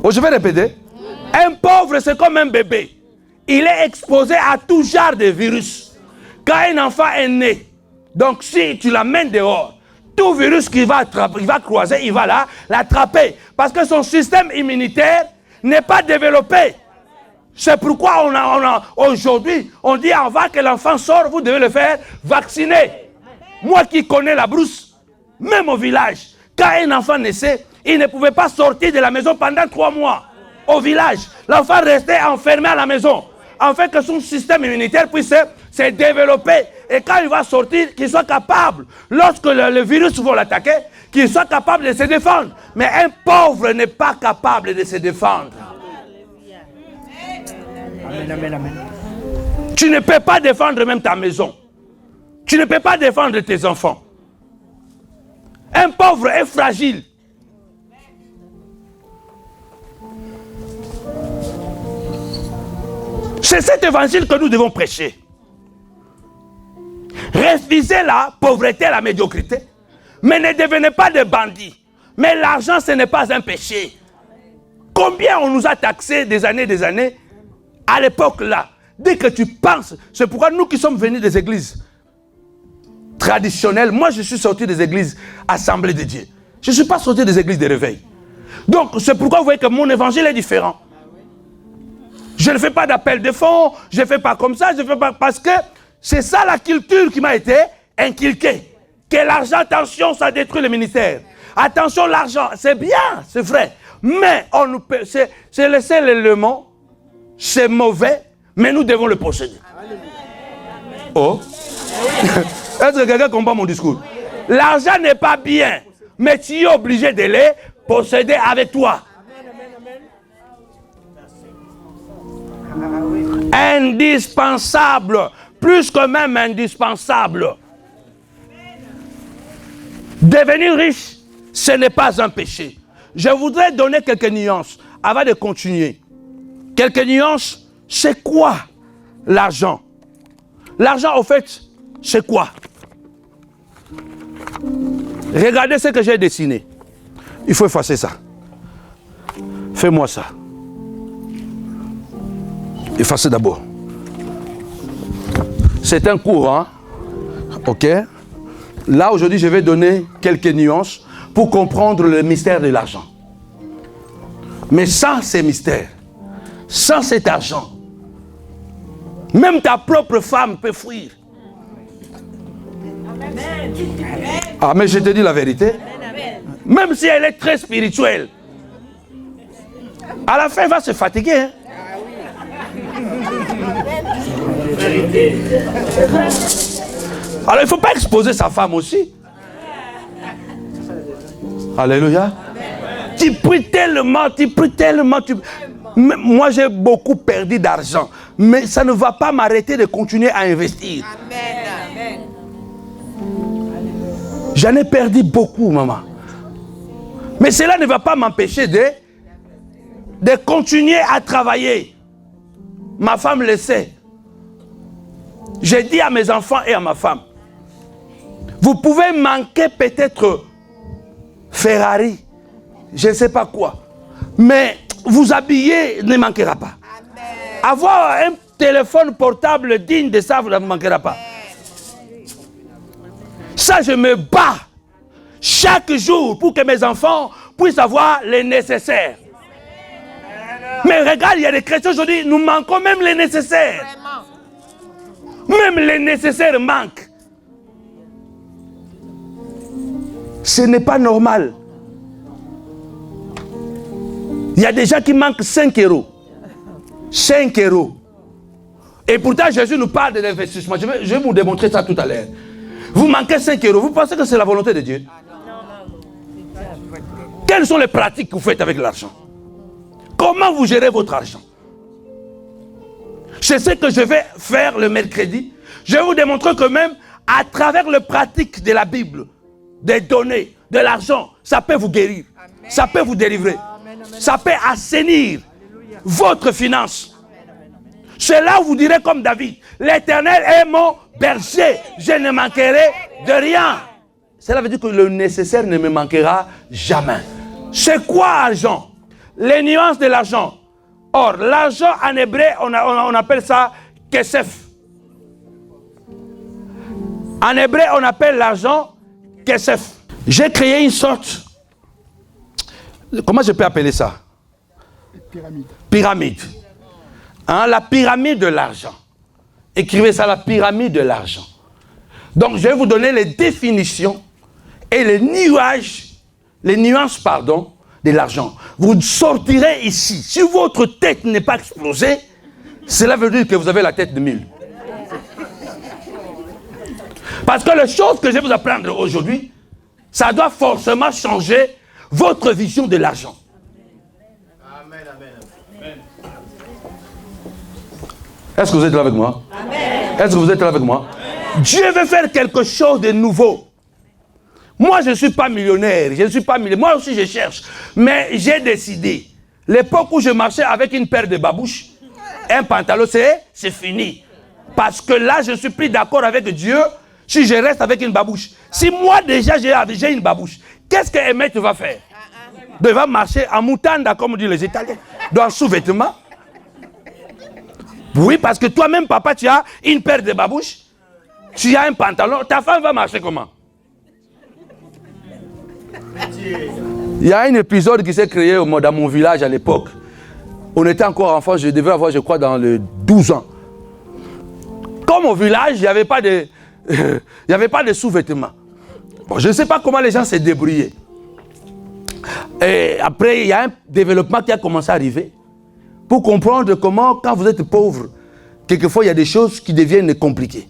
Oh, je vais répéter. Un pauvre, c'est comme un bébé. Il est exposé à tout genre de virus. Quand un enfant est né, donc si tu l'amènes dehors, tout virus qu'il va attraper, il va croiser, il va l'attraper. Parce que son système immunitaire n'est pas développé. C'est pourquoi aujourd'hui, on dit avant que l'enfant sorte, vous devez le faire vacciner. Moi qui connais la brousse, même au village, quand un enfant naissait, il ne pouvait pas sortir de la maison pendant 3 mois. Au village, l'enfant restait enfermé à la maison, afin que son système immunitaire puisse se développer. Et quand il va sortir, qu'il soit capable, lorsque le virus va l'attaquer, qu'il soit capable de se défendre. Mais un pauvre n'est pas capable de se défendre. Amen, amen, amen. Tu ne peux pas défendre même ta maison. Tu ne peux pas défendre tes enfants. Un pauvre est fragile. C'est cet évangile que nous devons prêcher. Refusez la pauvreté et la médiocrité, mais ne devenez pas des bandits. Mais l'argent, ce n'est pas un péché. Combien on nous a taxés des années, à l'époque là. Dès que tu penses, c'est pourquoi nous qui sommes venus des églises traditionnelles, moi je suis sorti des églises Assemblée de Dieu. Je ne suis pas sorti des églises de réveil. Donc c'est pourquoi vous voyez que mon évangile est différent. Je ne fais pas d'appel de fonds, je ne fais pas comme ça, je ne fais pas parce que c'est ça la culture qui m'a été inculquée. Que l'argent, attention, ça détruit le ministère. Attention, l'argent, c'est bien, c'est vrai. Mais on nous c'est le seul élément, c'est mauvais, mais nous devons le posséder. Oh. Est-ce que quelqu'un comprend mon discours? L'argent n'est pas bien, mais tu es obligé de le posséder avec toi. Indispensable, plus que même indispensable. Devenir riche, ce n'est pas un péché. Je voudrais donner quelques nuances avant de continuer. Quelques nuances, c'est quoi l'argent? L'argent, au fait, c'est quoi? Regardez ce que j'ai dessiné. Il faut effacer ça. Fais-moi ça. Effacez d'abord. C'est un cours, hein? Ok? Là, aujourd'hui, je vais donner quelques nuances pour comprendre le mystère de l'argent. Mais sans ces mystères, sans cet argent, même ta propre femme peut fuir. Ah, mais je te dis la vérité. Même si elle est très spirituelle, à la fin, elle va se fatiguer. Hein? Alors, il ne faut pas exposer sa femme aussi. Alléluia. Tu pries tellement. Moi, j'ai beaucoup perdu d'argent. Mais ça ne va pas m'arrêter de continuer à investir. Amen. J'en ai perdu beaucoup, maman. Mais cela ne va pas m'empêcher de continuer à travailler. Ma femme le sait. J'ai dit à mes enfants et à ma femme, vous pouvez manquer peut-être Ferrari, je ne sais pas quoi, mais vous habiller ne manquera pas. Amen. Avoir un téléphone portable digne de ça, vous ne manquera pas. Ça, je me bats chaque jour pour que mes enfants puissent avoir les nécessaires. Mais regarde, il y a des chrétiens aujourd'hui, nous manquons même les nécessaires. Même les nécessaires manquent. Ce n'est pas normal. Il y a des gens qui manquent 5 euros. 5 euros. Et pourtant, Jésus nous parle de l'investissement. Je vais vous démontrer ça tout à l'heure. Vous manquez 5 euros. Vous pensez que c'est la volonté de Dieu? Quelles sont les pratiques que vous faites avec l'argent? Comment vous gérez votre argent? C'est ce que je vais faire le mercredi. Je vais vous démontrer que même à travers les pratiques de la Bible, des données, de l'argent, ça peut vous guérir. Amen. Ça peut vous délivrer. Amen. Ça peut assainir votre finance. C'est là où vous direz comme David, l'Éternel est mon berger, je ne manquerai de rien. Cela veut dire que le nécessaire ne me manquera jamais. C'est quoi argent? Les nuances de l'argent. Or, l'argent en hébreu, on appelle ça kesef. En hébreu, on appelle l'argent kesef. J'ai créé une sorte, comment je peux appeler ça? Pyramide. Hein, la pyramide de l'argent. Écrivez ça, la pyramide de l'argent. Donc, je vais vous donner les définitions et les nuances, de l'argent. Vous sortirez ici. Si votre tête n'est pas explosée, cela veut dire que vous avez la tête de mule. Parce que les choses que je vais vous apprendre aujourd'hui, ça doit forcément changer votre vision de l'argent. Amen, amen. Est-ce que vous êtes là avec moi? Amen. Est-ce que vous êtes là avec moi? Amen. Dieu veut faire quelque chose de nouveau. Moi, je ne suis pas millionnaire, moi aussi je cherche. Mais j'ai décidé, l'époque où je marchais avec une paire de babouches un pantalon, c'est fini. Parce que là, je ne suis plus d'accord avec Dieu si je reste avec une babouche. Si moi déjà j'ai une babouche, qu'est-ce que Emmett va faire? Il va marcher en moutanda, comme disent les Italiens, dans un sous-vêtement. Oui, parce que toi-même, papa, tu as une paire de babouches, tu as un pantalon, ta femme va marcher comment? Il y a un épisode qui s'est créé dans mon village à l'époque. On était encore enfants, je devais avoir, je crois, dans les 12 ans. Comme au village, il n'y avait pas de sous-vêtements. Bon, je ne sais pas comment les gens s'est débrouillés. Et après, il y a un développement qui a commencé à arriver pour comprendre comment, quand vous êtes pauvre, quelquefois, il y a des choses qui deviennent compliquées.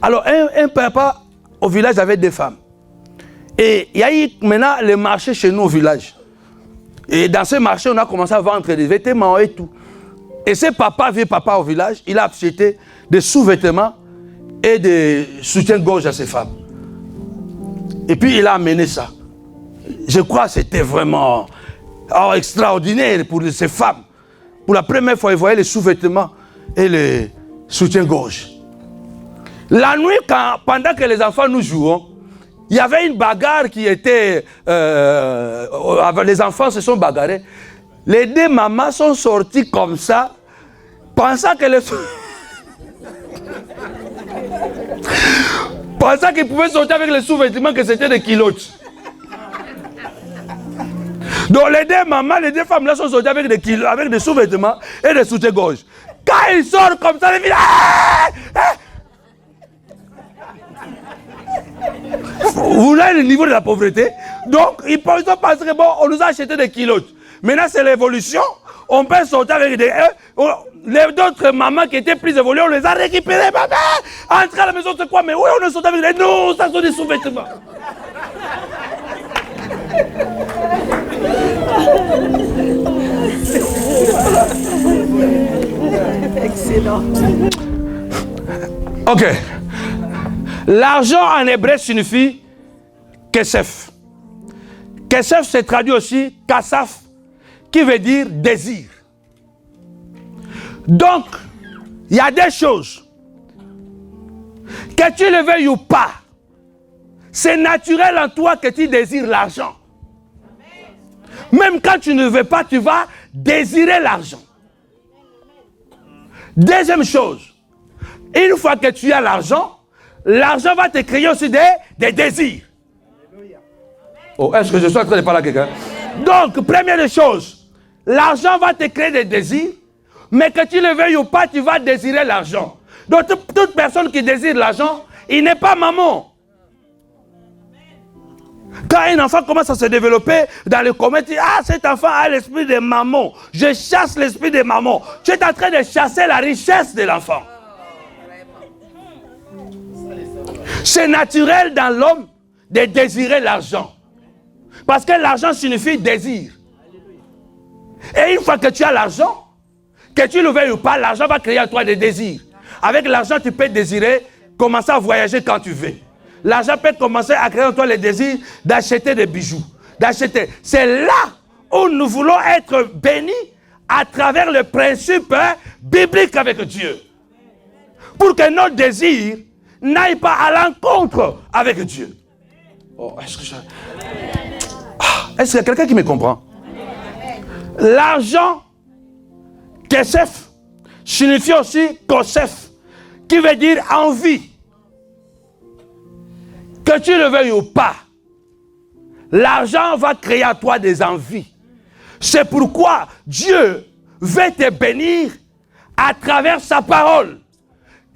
Alors, un papa au village avait des femmes. Et il y a eu maintenant le marché chez nous au village. Et dans ce marché, on a commencé à vendre des vêtements et tout. Et ce vieux papa au village, il a acheté des sous-vêtements et des soutiens-gorge à ses femmes. Et puis il a amené ça. Je crois que c'était vraiment extraordinaire pour ces femmes. Pour la première fois, ils voyaient les sous-vêtements et les soutiens-gorge. La nuit, pendant que les enfants nous jouons, il y avait une bagarre qui était... les enfants se sont bagarrés. Les deux mamans sont sorties comme ça, pensant que pensant qu'ils pouvaient sortir avec les sous-vêtements, que c'était des kilotes. Donc les deux mamans, les deux femmes là sont sorties avec des sous-vêtements et des soutiens-gorge. Quand ils sortent comme ça, les filles... Vous voyez le niveau de la pauvreté. Donc ils pensent que bon, on nous a acheté des kilotes. Maintenant c'est l'évolution. On peut sortir avec des... les d'autres mamans qui étaient plus évoluées, on les a récupérées. Maman, entrez à la maison, c'est quoi? Mais oui, on est sorti avec des... Non, ça sont des sous-vêtements. Excellent. Ok. L'argent en hébreu signifie kesef. Kesef se traduit aussi kasaf, qui veut dire désir. Donc, il y a des choses, que tu le veuilles ou pas, c'est naturel en toi que tu désires l'argent. Même quand tu ne veux pas, tu vas désirer l'argent. Deuxième chose, une fois que tu as l'argent, l'argent va te créer aussi des désirs. Oh, est-ce que je suis en train de parler à quelqu'un? Donc, première des choses, l'argent va te créer des désirs, mais que tu le veuilles ou pas, tu vas désirer l'argent. Donc, toute personne qui désire l'argent, il n'est pas maman. Quand un enfant commence à se développer dans le commerce, il dit, ah, cet enfant a l'esprit de maman. Je chasse l'esprit de maman. Tu es en train de chasser la richesse de l'enfant. C'est naturel dans l'homme de désirer l'argent. Parce que l'argent signifie désir. Et une fois que tu as l'argent, que tu le veuilles ou pas, l'argent va créer en toi des désirs. Avec l'argent, tu peux désirer commencer à voyager quand tu veux. L'argent peut commencer à créer en toi le désir d'acheter des bijoux. C'est là où nous voulons être bénis à travers le principe biblique avec Dieu. Pour que nos désirs n'aillent pas à l'encontre avec Dieu. Oh, est-ce qu'il y a quelqu'un qui me comprend? L'argent, kesef, signifie aussi kosef, qui veut dire envie. Que tu le veuilles ou pas, l'argent va créer à toi des envies. C'est pourquoi Dieu veut te bénir à travers sa parole.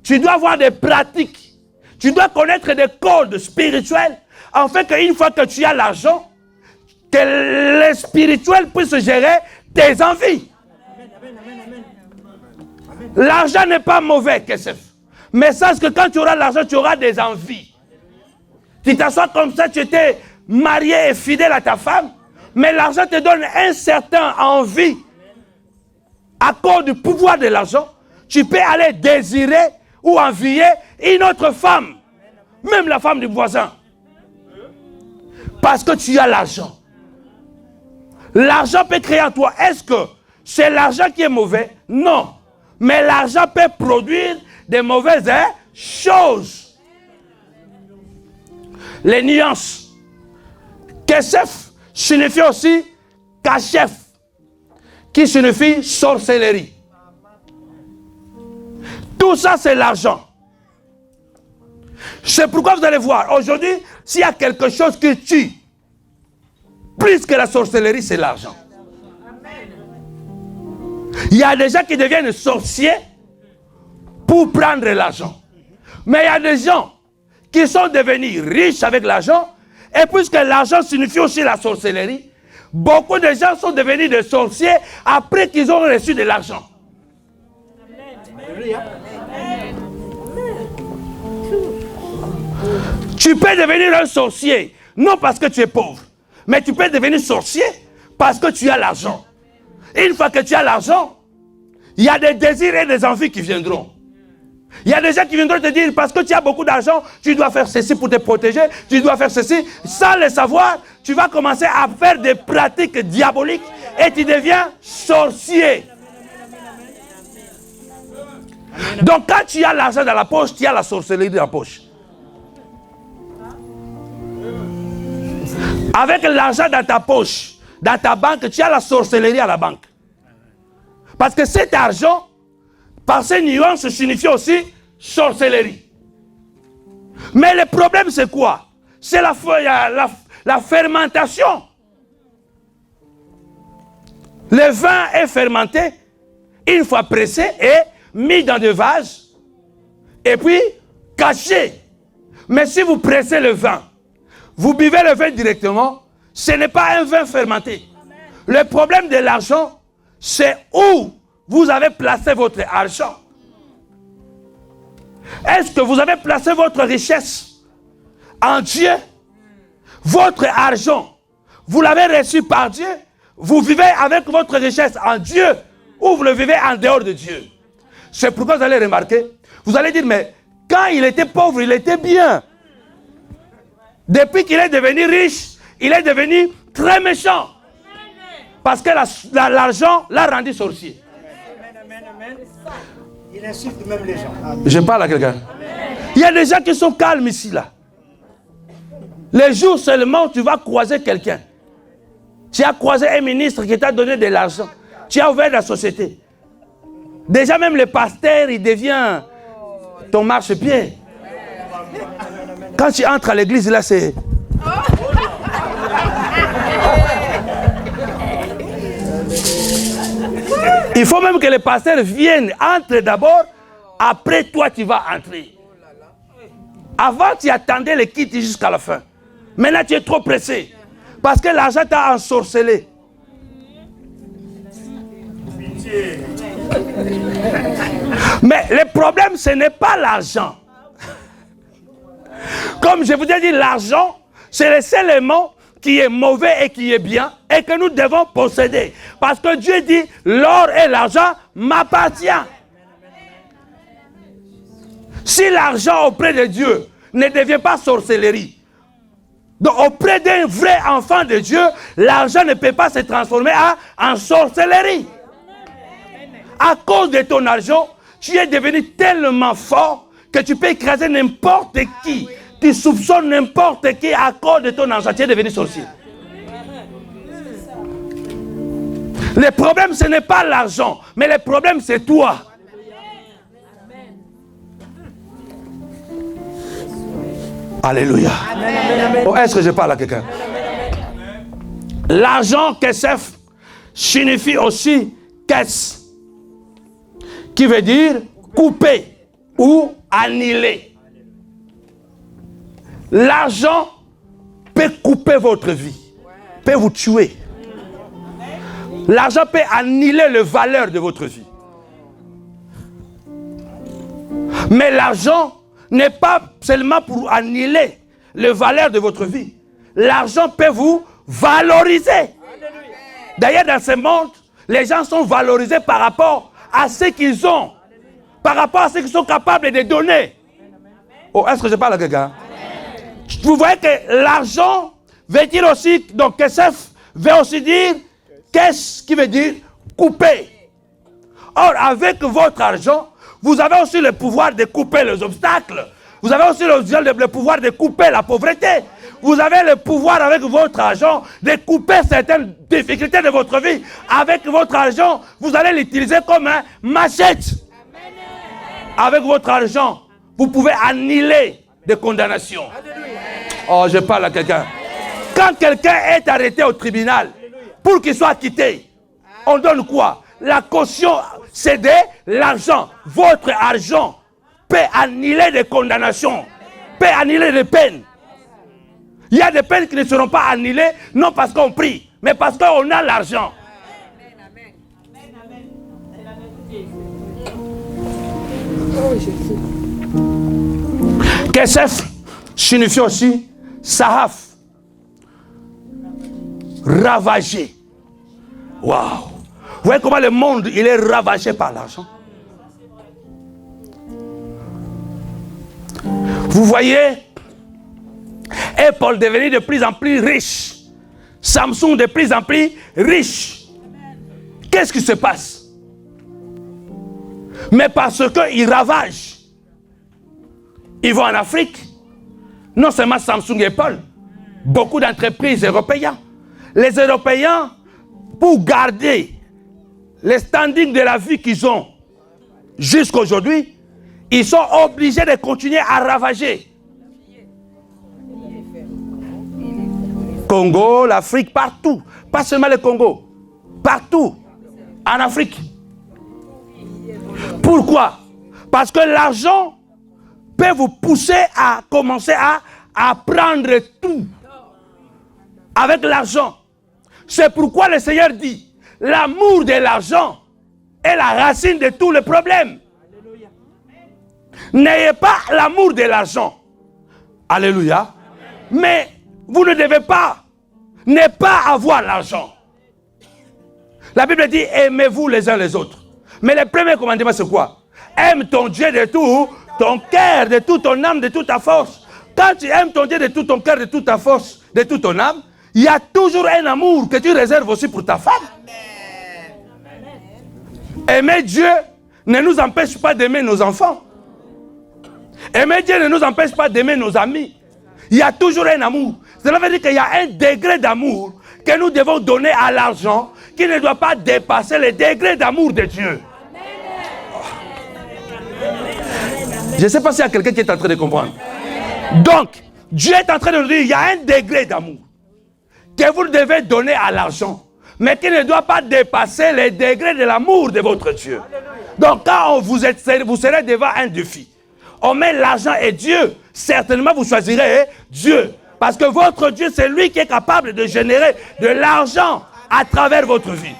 Tu dois avoir des pratiques. Tu dois connaître des codes spirituels, afin qu'une fois que tu as l'argent, que le spirituel puisse gérer tes envies. L'argent n'est pas mauvais, Kesef. Mais sache que quand tu auras l'argent, tu auras des envies. Tu t'assois comme ça, tu étais marié et fidèle à ta femme, mais l'argent te donne un certain envie. À cause du pouvoir de l'argent, tu peux aller désirer ou envier une autre femme, même la femme du voisin. Parce que tu as l'argent. L'argent peut créer en toi. Est-ce que c'est l'argent qui est mauvais? Non. Mais l'argent peut produire de mauvaises choses. Les nuances. Kesef signifie aussi kachef, qui signifie sorcellerie. Tout ça, c'est l'argent. C'est pourquoi vous allez voir, aujourd'hui, s'il y a quelque chose qui tue, plus que la sorcellerie, c'est l'argent. Il y a des gens qui deviennent sorciers pour prendre l'argent. Mais il y a des gens qui sont devenus riches avec l'argent, et puisque l'argent signifie aussi la sorcellerie, beaucoup de gens sont devenus des sorciers après qu'ils ont reçu de l'argent. Tu peux devenir un sorcier, non parce que tu es pauvre, mais tu peux devenir sorcier parce que tu as l'argent. Une fois que tu as l'argent, il y a des désirs et des envies qui viendront. Il y a des gens qui viendront te dire, parce que tu as beaucoup d'argent, tu dois faire ceci pour te protéger, tu dois faire ceci. Sans le savoir, tu vas commencer à faire des pratiques diaboliques et tu deviens sorcier. Donc quand tu as l'argent dans la poche, tu as la sorcellerie dans la poche. Avec l'argent dans ta poche, dans ta banque, tu as la sorcellerie à la banque. Parce que cet argent, par ses nuances, signifie aussi sorcellerie. Mais le problème, c'est quoi? C'est la fermentation. Le vin est fermenté, une fois pressé et mis dans des vases, et puis caché. Mais si vous pressez le vin, vous buvez le vin directement, ce n'est pas un vin fermenté. Le problème de l'argent, c'est où vous avez placé votre argent. Est-ce que vous avez placé votre richesse en Dieu? Votre argent, vous l'avez reçu par Dieu? Vous vivez avec votre richesse en Dieu ou vous le vivez en dehors de Dieu? C'est pourquoi vous allez remarquer, vous allez dire, mais quand il était pauvre, il était bien. Depuis qu'il est devenu riche, il est devenu très méchant. Parce que l'argent l'a rendu sorcier. Il insulte même les gens. Je parle à quelqu'un. Il y a des gens qui sont calmes ici, là. Les jours seulement, tu vas croiser quelqu'un. Tu as croisé un ministre qui t'a donné de l'argent. Tu as ouvert la société. Déjà même le pasteur, il devient ton marchepied. Quand tu entres à l'église, là, c'est... Il faut même que le pasteur vienne, entre d'abord, après toi tu vas entrer. Avant tu attendais le kit jusqu'à la fin. Maintenant tu es trop pressé. Parce que l'argent t'a ensorcelé. Mais le problème ce n'est pas l'argent. Comme je vous ai dit, l'argent c'est le seul élément qui est mauvais et qui est bien et que nous devons posséder. Parce que Dieu dit, l'or et l'argent m'appartiennent. Si l'argent auprès de Dieu ne devient pas sorcellerie, donc auprès d'un vrai enfant de Dieu, l'argent ne peut pas se transformer en sorcellerie. À cause de ton argent, tu es devenu tellement fort que tu peux écraser n'importe qui. Tu soupçonnes n'importe qui à cause de ton argent. Tu es devenu sorcier. Le problème, ce n'est pas l'argent, mais le problème, c'est toi. Alléluia. Oh, est-ce que je parle à quelqu'un? L'argent, kesef, signifie aussi kes, qui veut dire couper ou annihiler. L'argent peut couper votre vie, peut vous tuer. L'argent peut annihiler la valeur de votre vie. Mais l'argent n'est pas seulement pour annihiler la valeur de votre vie. L'argent peut vous valoriser. D'ailleurs, dans ce monde, les gens sont valorisés par rapport à ce qu'ils ont, par rapport à ce qu'ils sont capables de donner. Oh, est-ce que je parle à quelqu'un? Vous voyez que l'argent veut dire aussi, donc kesef veut aussi dire, qu'est-ce qui veut dire couper. Or, avec votre argent, vous avez aussi le pouvoir de couper les obstacles. Vous avez aussi le pouvoir de couper la pauvreté. Vous avez le pouvoir avec votre argent de couper certaines difficultés de votre vie. Avec votre argent, vous allez l'utiliser comme un machette. Avec votre argent, vous pouvez annuler des condamnations. Oh, je parle à quelqu'un. Quand quelqu'un est arrêté au tribunal pour qu'il soit acquitté, on donne quoi? La caution, c'est de l'argent. Votre argent peut annuler des condamnations, peut annuler des peines. Il y a des peines qui ne seront pas annulées, non parce qu'on prie, mais parce qu'on a l'argent. Kesef signifie aussi Sahaf. Ravagé. Waouh! Vous voyez comment le monde il est ravagé par l'argent? Vous voyez Apple devenir de plus en plus riche. Samsung de plus en plus riche. Qu'est-ce qui se passe? Mais parce qu'ils ravagent. Ils vont en Afrique. Non seulement Samsung et Apple, beaucoup d'entreprises européennes. Les Européens, pour garder le standing de la vie qu'ils ont jusqu'à aujourd'hui, ils sont obligés de continuer à ravager. Congo, l'Afrique, partout. Pas seulement le Congo. Partout. En Afrique. Pourquoi? Parce que l'argent peut vous pousser à commencer à prendre tout. Avec l'argent. C'est pourquoi le Seigneur dit, l'amour de l'argent est la racine de tous les problèmes. N'ayez pas l'amour de l'argent. Alléluia. Mais vous ne devez pas ne pas avoir l'argent. La Bible dit, aimez-vous les uns les autres. Mais le premier commandement, c'est quoi? Aime ton Dieu de tout ton cœur, de toute ton âme, de toute ta force. Quand tu aimes ton Dieu de tout ton cœur, de toute ta force, de toute ton âme, il y a toujours un amour que tu réserves aussi pour ta femme. Aimer Dieu ne nous empêche pas d'aimer nos enfants. Aimer Dieu ne nous empêche pas d'aimer nos amis. Il y a toujours un amour. Cela veut dire qu'il y a un degré d'amour que nous devons donner à l'argent qui ne doit pas dépasser le degré d'amour de Dieu. Je ne sais pas s'il y a quelqu'un qui est en train de comprendre. Donc, Dieu est en train de nous dire qu'il y a un degré d'amour que vous devez donner à l'argent, mais qui ne doit pas dépasser le degré de l'amour de votre Dieu. Donc, quand vous serez devant un défi, on met l'argent et Dieu, certainement vous choisirez Dieu. Parce que votre Dieu, c'est lui qui est capable de générer de l'argent à travers votre vie.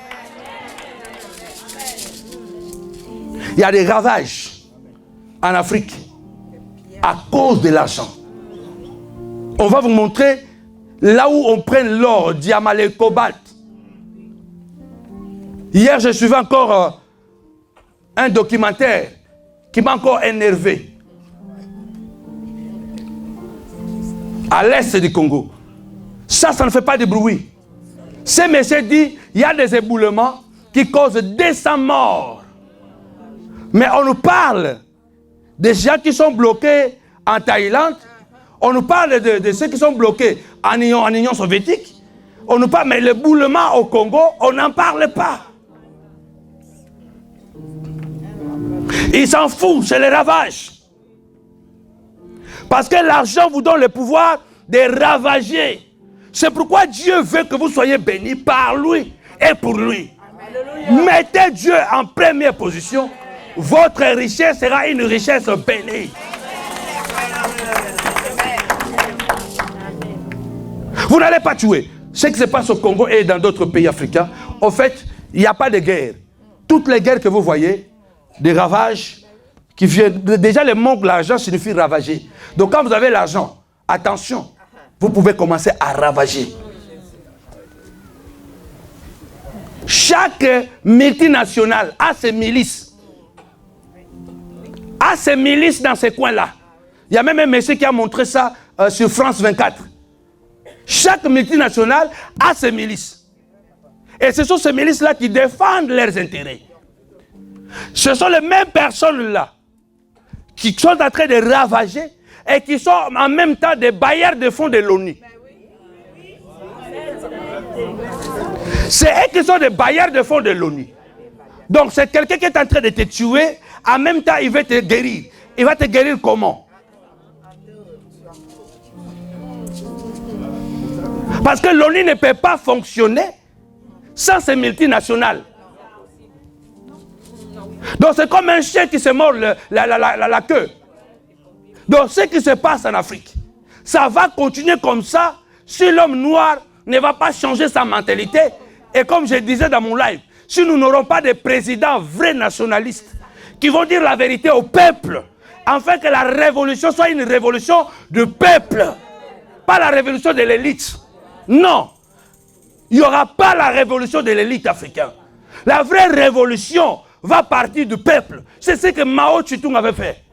Il y a des ravages en Afrique à cause de l'argent. On va vous montrer là où on prend l'or, diamant, le cobalt. Hier, je suivais encore un documentaire qui m'a encore énervé. À l'est du Congo. Ça ne fait pas de bruit. Ce monsieur dit, il y a des éboulements qui causent 200 morts. Mais on nous parle des gens qui sont bloqués en Thaïlande. On nous parle de ceux qui sont bloqués en Union soviétique. On nous parle, mais l'éboulement au Congo, on n'en parle pas. Ils s'en foutent, c'est le ravage. Parce que l'argent vous donne le pouvoir de ravager. C'est pourquoi Dieu veut que vous soyez bénis par lui et pour lui. Alléluia. Mettez Dieu en première position. Votre richesse sera une richesse bénie. Vous n'allez pas tuer. Ce qui se passe au Congo et dans d'autres pays africains, en fait, il n'y a pas de guerre. Toutes les guerres que vous voyez, des ravages qui viennent. Déjà, le manque d'argent signifie ravager. Donc, quand vous avez l'argent, attention, vous pouvez commencer à ravager. Chaque multinationale a ses milices. A ses milices dans ces coins-là. Il y a même un monsieur qui a montré ça sur France 24. Chaque multinationale a ses milices. Et ce sont ces milices-là qui défendent leurs intérêts. Ce sont les mêmes personnes-là qui sont en train de ravager et qui sont en même temps des bailleurs de fonds de l'ONU. C'est eux qui sont des bailleurs de fonds de l'ONU. Donc c'est quelqu'un qui est en train de te tuer, en même temps il veut te guérir. Il va te guérir comment? Parce que l'ONU ne peut pas fonctionner sans ces multinationales. Donc c'est comme un chien qui se mord la queue. Donc ce qui se passe en Afrique, ça va continuer comme ça si l'homme noir ne va pas changer sa mentalité. Et comme je disais dans mon live, si nous n'aurons pas de présidents vrais nationalistes qui vont dire la vérité au peuple, afin que la révolution soit une révolution du peuple, pas la révolution de l'élite. Non, il n'y aura pas la révolution de l'élite africaine. La vraie révolution va partir du peuple. C'est ce que Mao Tse-tung avait fait.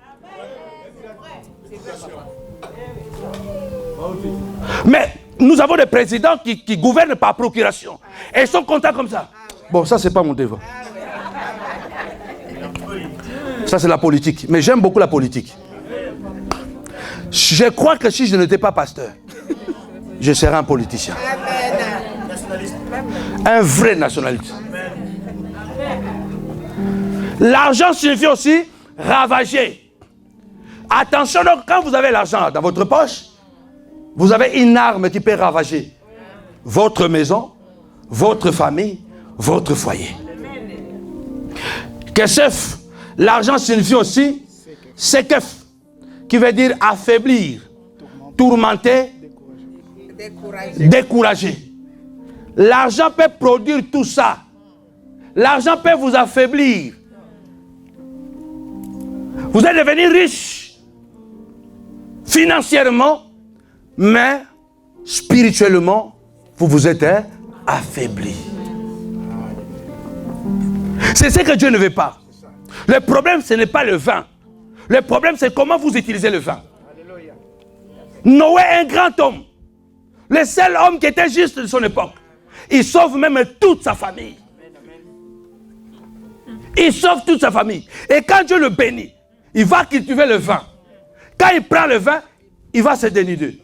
Mais nous avons des présidents qui gouvernent par procuration. Et ils sont contents comme ça. Bon, ça, c'est pas mon débat. Ça, c'est la politique. Mais j'aime beaucoup la politique. Je crois que si je n'étais pas pasteur, je serais un politicien. Un vrai nationaliste. L'argent signifie aussi ravager. Attention, donc, quand vous avez l'argent dans votre poche, vous avez une arme qui peut ravager votre maison, votre famille, votre foyer. Kesef, l'argent signifie aussi sekef, qui veut dire affaiblir, tourmenter, décourager. L'argent peut produire tout ça. L'argent peut vous affaiblir. Vous êtes devenu riche financièrement, mais spirituellement, vous vous êtes affaibli. C'est ce que Dieu ne veut pas. Le problème, ce n'est pas le vin. Le problème, c'est comment vous utilisez le vin. Noé, un grand homme, le seul homme qui était juste de son époque, il sauve même toute sa famille. Il sauve toute sa famille. Et quand Dieu le bénit, il va cultiver le vin. Quand il prend le vin, il va se dénuder.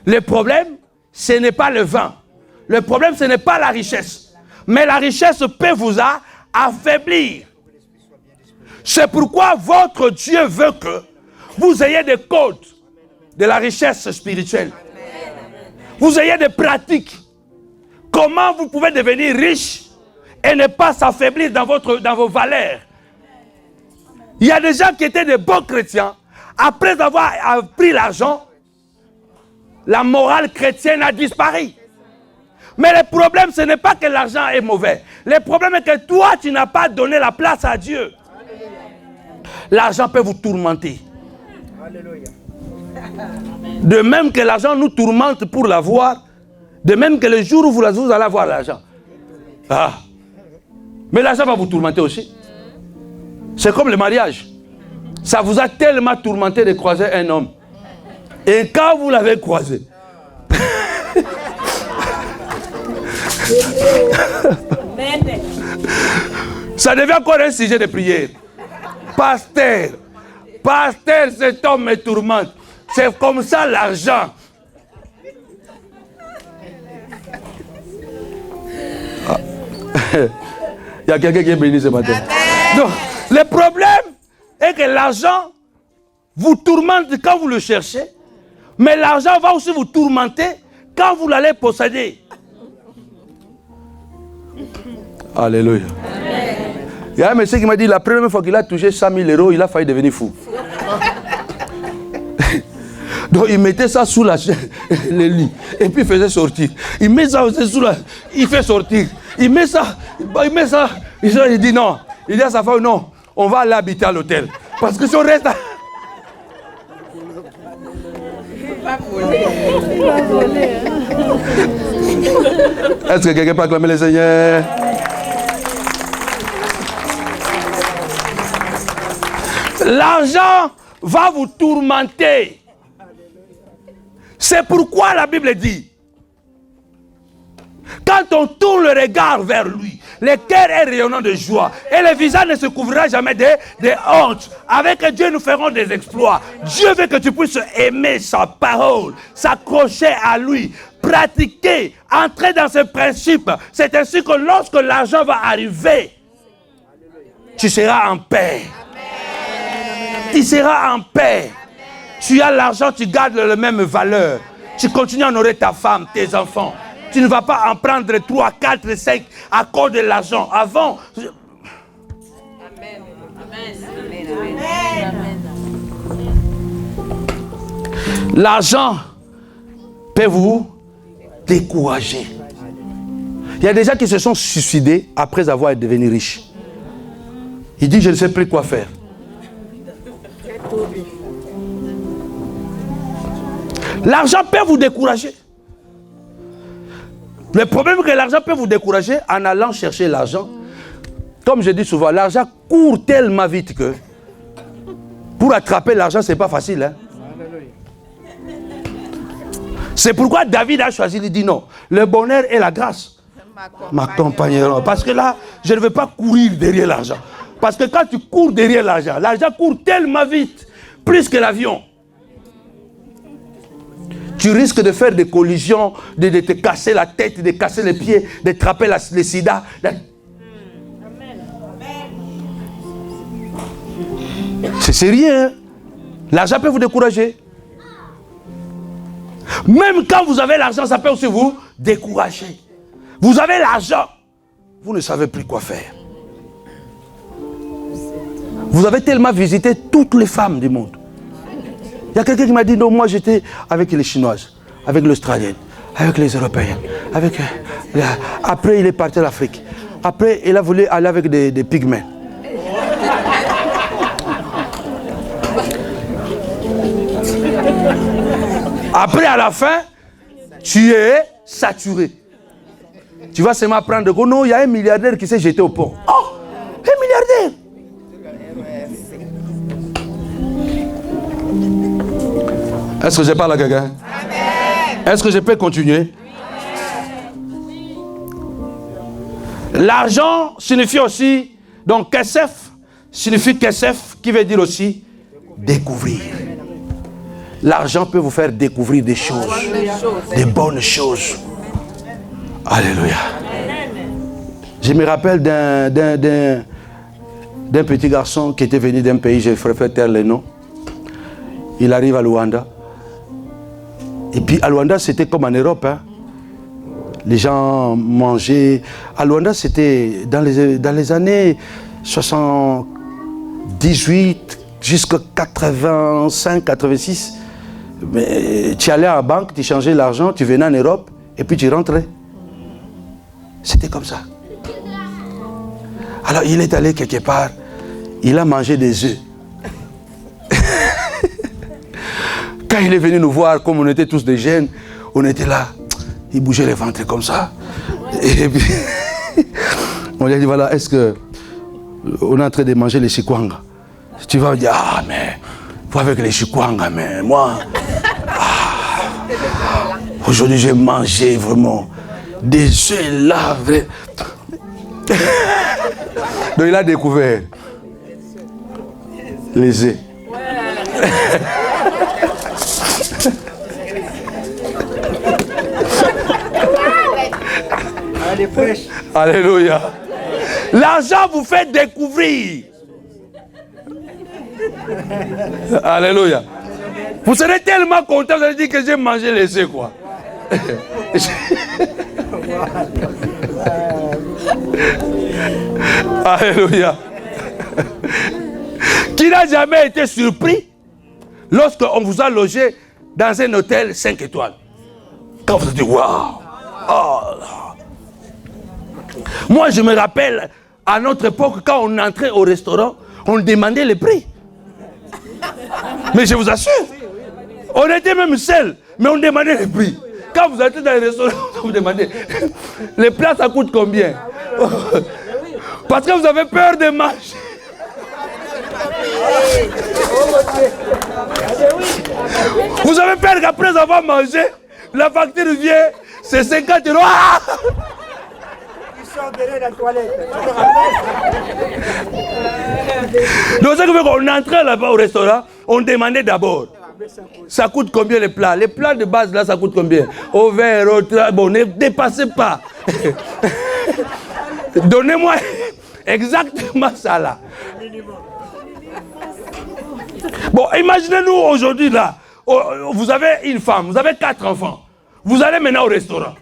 Le problème, ce n'est pas le vin. Le problème, ce n'est pas la richesse. Mais la richesse peut vous affaiblir. C'est pourquoi votre Dieu veut que vous ayez des codes de la richesse spirituelle. Vous ayez des pratiques. Comment vous pouvez devenir riche et ne pas s'affaiblir dans vos valeurs. Il y a des gens qui étaient des bons chrétiens. Après avoir pris l'argent, la morale chrétienne a disparu. Mais le problème, ce n'est pas que l'argent est mauvais. Le problème est que toi, tu n'as pas donné la place à Dieu. L'argent peut vous tourmenter. De même que l'argent nous tourmente pour l'avoir, de même que le jour où vous allez avoir l'argent. Ah. Mais l'argent va vous tourmenter aussi. C'est comme le mariage. Ça vous a tellement tourmenté de croiser un homme. Et quand vous l'avez croisé, ça devient encore un sujet de prière. Pasteur, cet homme me tourmente. C'est comme ça l'argent. Il y a quelqu'un qui est béni ce matin. Donc, le problème est que l'argent vous tourmente quand vous le cherchez, mais l'argent va aussi vous tourmenter quand vous l'allez posséder. Alléluia. Il y a un monsieur qui m'a dit la première fois qu'il a touché 100 000 euros, il a failli devenir fou. Donc il mettait ça sous le lit et puis il faisait sortir. Il met ça aussi sous il fait sortir. Il met ça. Il dit non. Il dit à sa femme non, on va aller habiter à l'hôtel. Parce que si on reste... Est-ce que quelqu'un peut acclamer le Seigneur? L'argent va vous tourmenter. C'est pourquoi la Bible dit Quand on tourne le regard vers lui, le cœur est rayonnant de joie et le visage ne se couvrira jamais de honte. Avec Dieu, nous ferons des exploits. Dieu veut que tu puisses aimer sa parole, s'accrocher à lui, pratiquer, entrer dans ce principe. C'est ainsi que lorsque l'argent va arriver, tu seras en paix. Tu seras en paix. Tu as l'argent, tu gardes la même valeur. Tu continues à honorer ta femme, tes enfants. Tu ne vas pas en prendre 3, 4, 5 à cause de l'argent. Avant. L'argent peut vous décourager. Il y a des gens qui se sont suicidés après avoir devenu riches. Il dit, je ne sais plus quoi faire. L'argent peut vous décourager. Le problème est que l'argent peut vous décourager en allant chercher l'argent. Comme je dis souvent, l'argent court tellement vite que pour attraper l'argent, ce n'est pas facile. Hein? C'est pourquoi David a choisi, il dit non, le bonheur et la grâce m'accompagneront. Parce que là, je ne veux pas courir derrière l'argent. Parce que quand tu cours derrière l'argent court tellement vite, plus que l'avion. Tu risques de faire des collisions, de te casser la tête, de casser les pieds, de trapper le sida. C'est sérieux, hein? L'argent peut vous décourager. Même quand vous avez l'argent, ça peut aussi vous décourager. Vous avez l'argent, vous ne savez plus quoi faire. Vous avez tellement visité toutes les femmes du monde. Il y a quelqu'un qui m'a dit, non, moi j'étais avec les Chinoises, avec l'Australienne, avec les Européennes, après il est parti à l'Afrique. Après il a voulu aller avec des pygmées. Après à la fin, tu es saturé. Tu vas seulement prendre de non, il y a un milliardaire qui s'est jeté au pont. Oh, un milliardaire! Est-ce que je parle à quelqu'un? Est-ce que je peux continuer? L'argent signifie aussi, donc kesef signifie kesef, qui veut dire aussi découvrir. L'argent peut vous faire découvrir des choses, des bonnes choses. Alléluia. Je me rappelle d'un petit garçon qui était venu d'un pays, je préfère taire le nom. Il arrive à Luanda. Et puis à Luanda, c'était comme en Europe. Hein. Les gens mangeaient. À Luanda, c'était dans les années 78 jusqu'à 85, 86. Mais tu allais à la banque, tu changeais l'argent, tu venais en Europe et puis tu rentrais. C'était comme ça. Alors il est allé quelque part, il a mangé des œufs. Quand il est venu nous voir, comme on était tous des jeunes, on était là, il bougeait les ventres comme ça. Et puis, on lui a dit, voilà, est-ce que on est en train de manger les chikwanga? Tu vas me dire, ah mais, vous avec les chikwanga, mais moi, aujourd'hui j'ai mangé vraiment des œufs là, vrai. Donc il a découvert les œufs. Alléluia. L'argent vous fait découvrir. Alléluia. Vous serez tellement content, vous allez dire que j'ai mangé les œufs, quoi. Alléluia. Qui n'a jamais été surpris lorsqu'on vous a logé dans un hôtel 5 étoiles? Quand vous vous dites, waouh! Oh. Moi, je me rappelle, à notre époque, quand on entrait au restaurant, on demandait le prix. Mais je vous assure, on était même seuls, mais on demandait le prix. Quand vous entrez dans le restaurant, vous demandez, les plats, ça coûte combien? Parce que vous avez peur de manger. Vous avez peur qu'après avoir mangé, la facture vient, c'est 50 euros. Ah! Ils sont derrière la toilette. Donc, ce qui fait qu'on entrait là-bas au restaurant, on demandait d'abord. Ça coûte combien les plats? Les plats de base là, ça coûte combien? Au verre, bon, ne dépassez pas. Donnez-moi exactement ça là. Bon, imaginez-nous aujourd'hui là, vous avez une femme, vous avez 4 enfants. Vous allez maintenant au restaurant.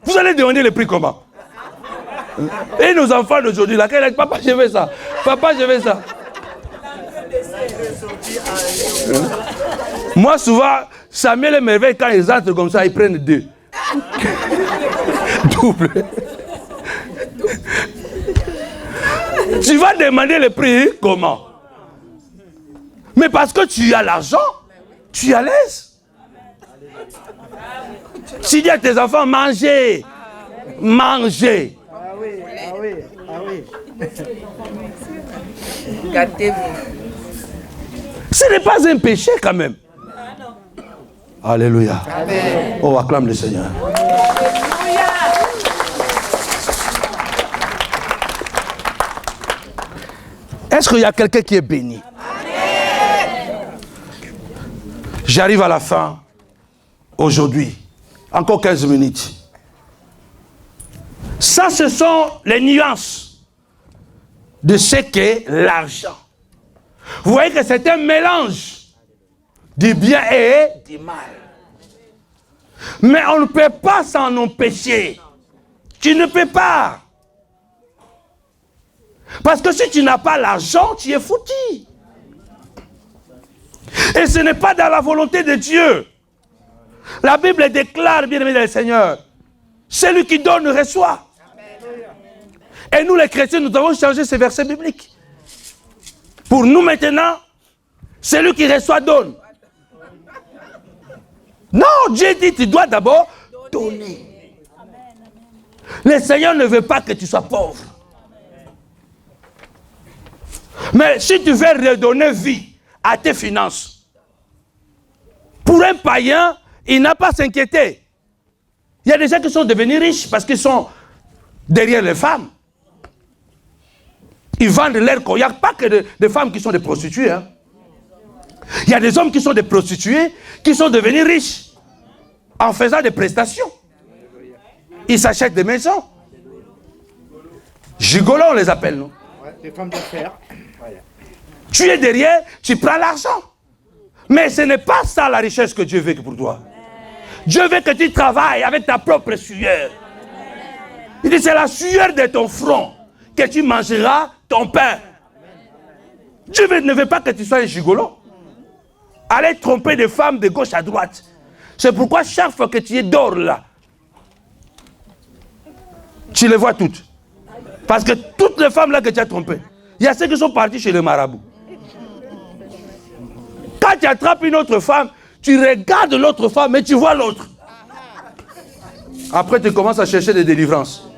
Vous allez demander le prix comment? Et nos enfants d'aujourd'hui là, quand ils disent papa, je veux ça. Papa, je veux ça. Moi, souvent, Samuel et Merveille, quand ils entrent comme ça, ils prennent 2. Double. Tu vas demander le prix comment? Mais parce que tu as l'argent, tu es à l'aise. Tu dis à tes enfants, mangez. Mangez. Ah oui, ah oui, ah oui. Gâtez-vous. Ce n'est pas un péché quand même. Alléluia. Amen. Oh, acclame le Seigneur. Est-ce qu'il y a quelqu'un qui est béni? J'arrive à la fin. Aujourd'hui. Encore 15 minutes. Ça, ce sont les nuances de ce qu'est l'argent. Vous voyez que c'est un mélange du bien et du mal. Mais on ne peut pas s'en empêcher. Tu ne peux pas. Parce que si tu n'as pas l'argent, tu es foutu. Et ce n'est pas dans la volonté de Dieu. La Bible déclare, bien-aimé le Seigneur, celui qui donne reçoit. Et nous les chrétiens, nous avons changé ces versets bibliques. Pour nous maintenant, celui qui reçoit donne. Non, Dieu dit, tu dois d'abord donner. Le Seigneur ne veut pas que tu sois pauvre. Mais si tu veux redonner vie à tes finances, pour un païen, il n'a pas à s'inquiéter. Il y a des gens qui sont devenus riches parce qu'ils sont derrière les femmes. Ils vendent leur corps. Il n'y a pas que des femmes qui sont des prostituées. Hein. Il y a des hommes qui sont des prostituées qui sont devenus riches en faisant des prestations. Ils s'achètent des maisons. Gigolos, on les appelle, non? Ouais, des femmes d'affaires. Tu es derrière, tu prends l'argent. Mais ce n'est pas ça la richesse que Dieu veut pour toi. Dieu veut que tu travailles avec ta propre sueur. Il dit, c'est la sueur de ton front que tu mangeras ton pain. Dieu ne veut pas que tu sois un gigolo. Allez tromper des femmes de gauche à droite. C'est pourquoi chaque fois que tu es dehors là, tu les vois toutes. Parce que toutes les femmes là que tu as trompées, il y a ceux qui sont partis chez le marabout. Quand tu attrapes une autre femme, tu regardes l'autre femme, mais tu vois l'autre. Après, tu commences à chercher des délivrances.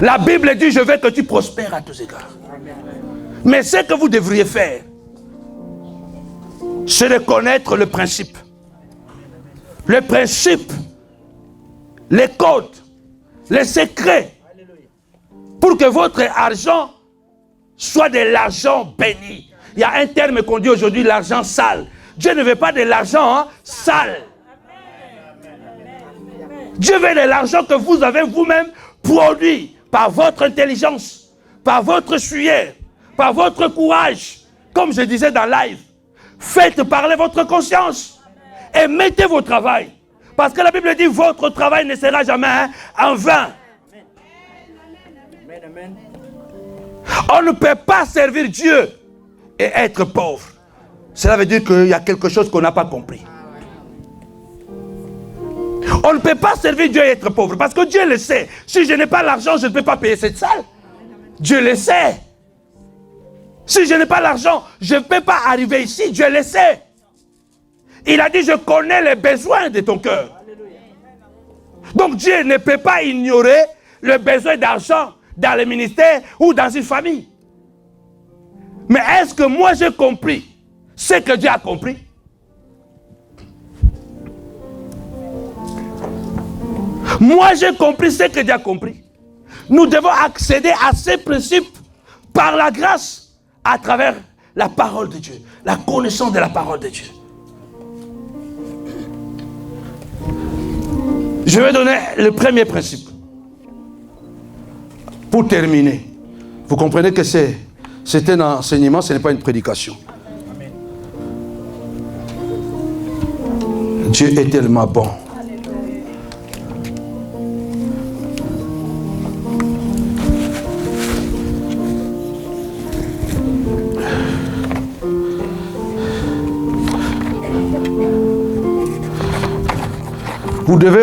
La Bible dit, je veux que tu prospères à tous égards. Mais ce que vous devriez faire, c'est de connaître le principe. Le principe, les codes, les secrets, pour que votre argent soit de l'argent béni. Il y a un terme qu'on dit aujourd'hui, l'argent sale. Dieu ne veut pas de l'argent sale. Dieu veut de l'argent que vous avez vous-même produit par votre intelligence, par votre sueur, par votre courage. Comme je disais dans live, faites parler votre conscience et mettez vos travail. Parce que la Bible dit, votre travail ne sera jamais en vain. On ne peut pas servir Dieu et être pauvre. Cela veut dire qu'il y a quelque chose qu'on n'a pas compris. On ne peut pas servir Dieu et être pauvre. Parce que Dieu le sait. Si je n'ai pas l'argent, je ne peux pas payer cette salle. Dieu le sait. Si je n'ai pas l'argent, je ne peux pas arriver ici. Dieu le sait. Il a dit, je connais les besoins de ton cœur. Donc Dieu ne peut pas ignorer le besoin d'argent dans le ministère ou dans une famille. Mais est-ce que moi j'ai compris ce que Dieu a compris. Moi, j'ai compris ce que Dieu a compris. Nous devons accéder à ces principes par la grâce, à travers la parole de Dieu, la connaissance de la parole de Dieu. Je vais donner le premier principe. Pour terminer, vous comprenez que c'est un enseignement, ce n'est pas une prédication. Dieu est tellement bon.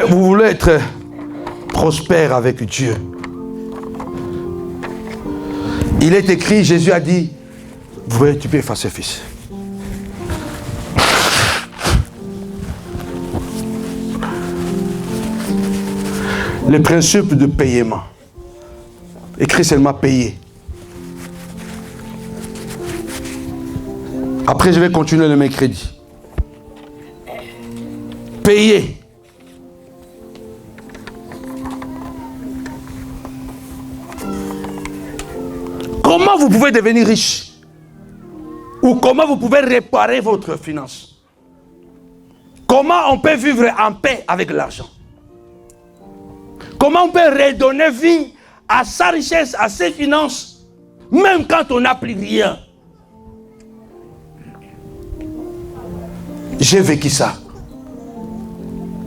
Vous voulez être prospère avec Dieu. Il est écrit, Jésus a dit, tu peux effacer, fils. Le principe de paiement. Écrit seulement payer. Après, je vais continuer le mercredi. Payer. Comment vous pouvez devenir riche? Ou comment vous pouvez réparer votre finance? Comment on peut vivre en paix avec l'argent? Comment on peut redonner vie à sa richesse, à ses finances, même quand on n'a plus rien? J'ai vécu ça.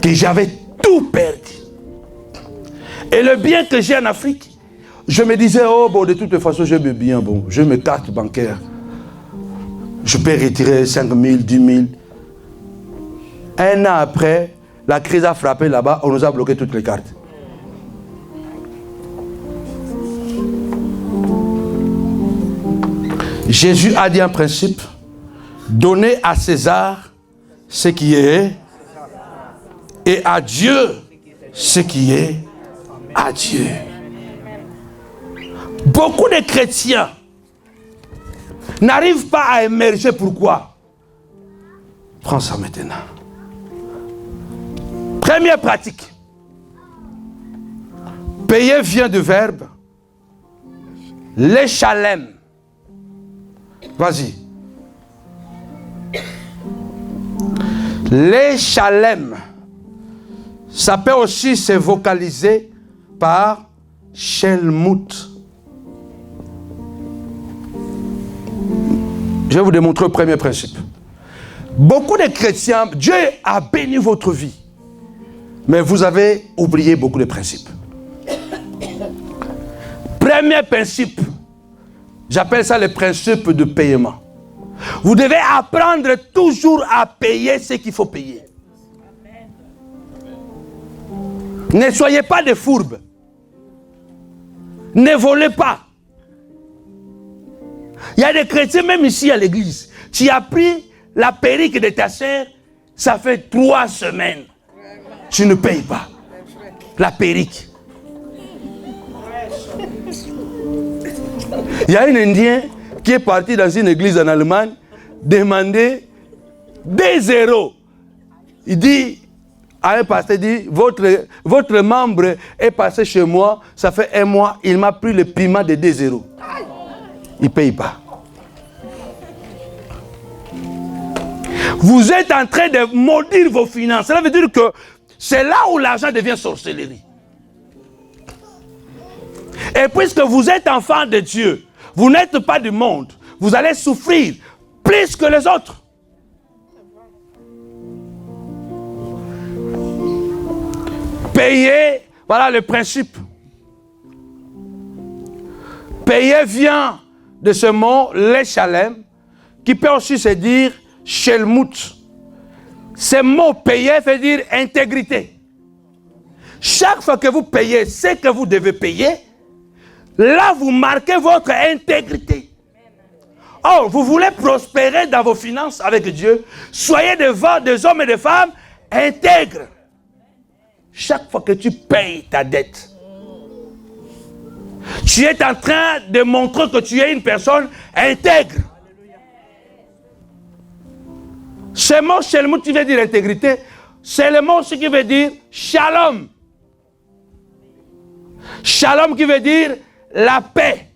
Que j'avais tout perdu. Et le bien que j'ai en Afrique, je me disais, oh bon, de toute façon, j'ai mes biens, bon, j'ai mes cartes bancaires. Je peux retirer 5 000, 10 000. Un an après, la crise a frappé là-bas, on nous a bloqué toutes les cartes. Jésus a dit un principe, donnez à César ce qui est et à Dieu ce qui est à Dieu. Beaucoup de chrétiens n'arrivent pas à émerger. Pourquoi? Prends ça maintenant. Première pratique. Payer vient du verbe l'échalem. Vas-y. L'échalem. Ça peut aussi se vocaliser par shelmout. Je vais vous démontrer le premier principe. Beaucoup de chrétiens, Dieu a béni votre vie. Mais vous avez oublié beaucoup de principes. Premier principe, j'appelle ça le principe de paiement. Vous devez apprendre toujours à payer ce qu'il faut payer. Ne soyez pas des fourbes. Ne volez pas. Il y a des chrétiens, même ici à l'église. Tu as pris la perruque de ta sœur, ça fait 3 semaines. Tu ne payes pas la perruque. Il y a un Indien qui est parti dans une église en Allemagne demander des zéros. Il dit à un pasteur, il dit, votre membre est passé chez moi, ça fait 1 mois, il m'a pris le paiement de 2 zéros. Il ne paye pas. Vous êtes en train de maudire vos finances. Cela veut dire que c'est là où l'argent devient sorcellerie. Et puisque vous êtes enfant de Dieu, vous n'êtes pas du monde, vous allez souffrir plus que les autres. Payer, voilà le principe. Payer vient de ce mot, l'échalem, qui peut aussi se dire shelmout. Ce mot payer veut dire intégrité. Chaque fois que vous payez ce que vous devez payer, là vous marquez votre intégrité. Oh, vous voulez prospérer dans vos finances avec Dieu, soyez des hommes et des femmes intègres. Chaque fois que tu payes ta dette, tu es en train de montrer que tu es une personne intègre. Ce mot shalom qui veut dire intégrité, c'est le mot qui veut dire shalom. Shalom qui veut dire la paix.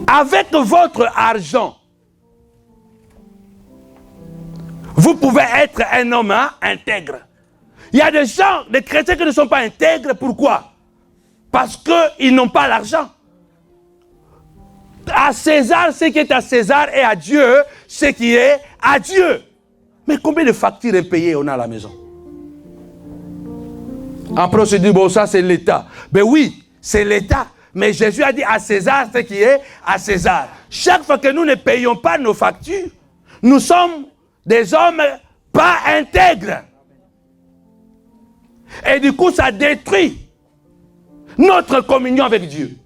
Avec votre argent, vous pouvez être un homme intègre. Il y a des gens, des chrétiens qui ne sont pas intègres. Pourquoi? Parce qu'ils n'ont pas l'argent. À César, ce qui est à César, et à Dieu, ce qui est à Dieu. Mais combien de factures impayées on a à la maison? Après, on se dit, bon, ça c'est l'État. Ben oui, c'est l'État. Mais Jésus a dit à César ce qui est à César. Chaque fois que nous ne payons pas nos factures, nous sommes des hommes pas intègres. Et du coup, ça détruit notre communion avec Dieu.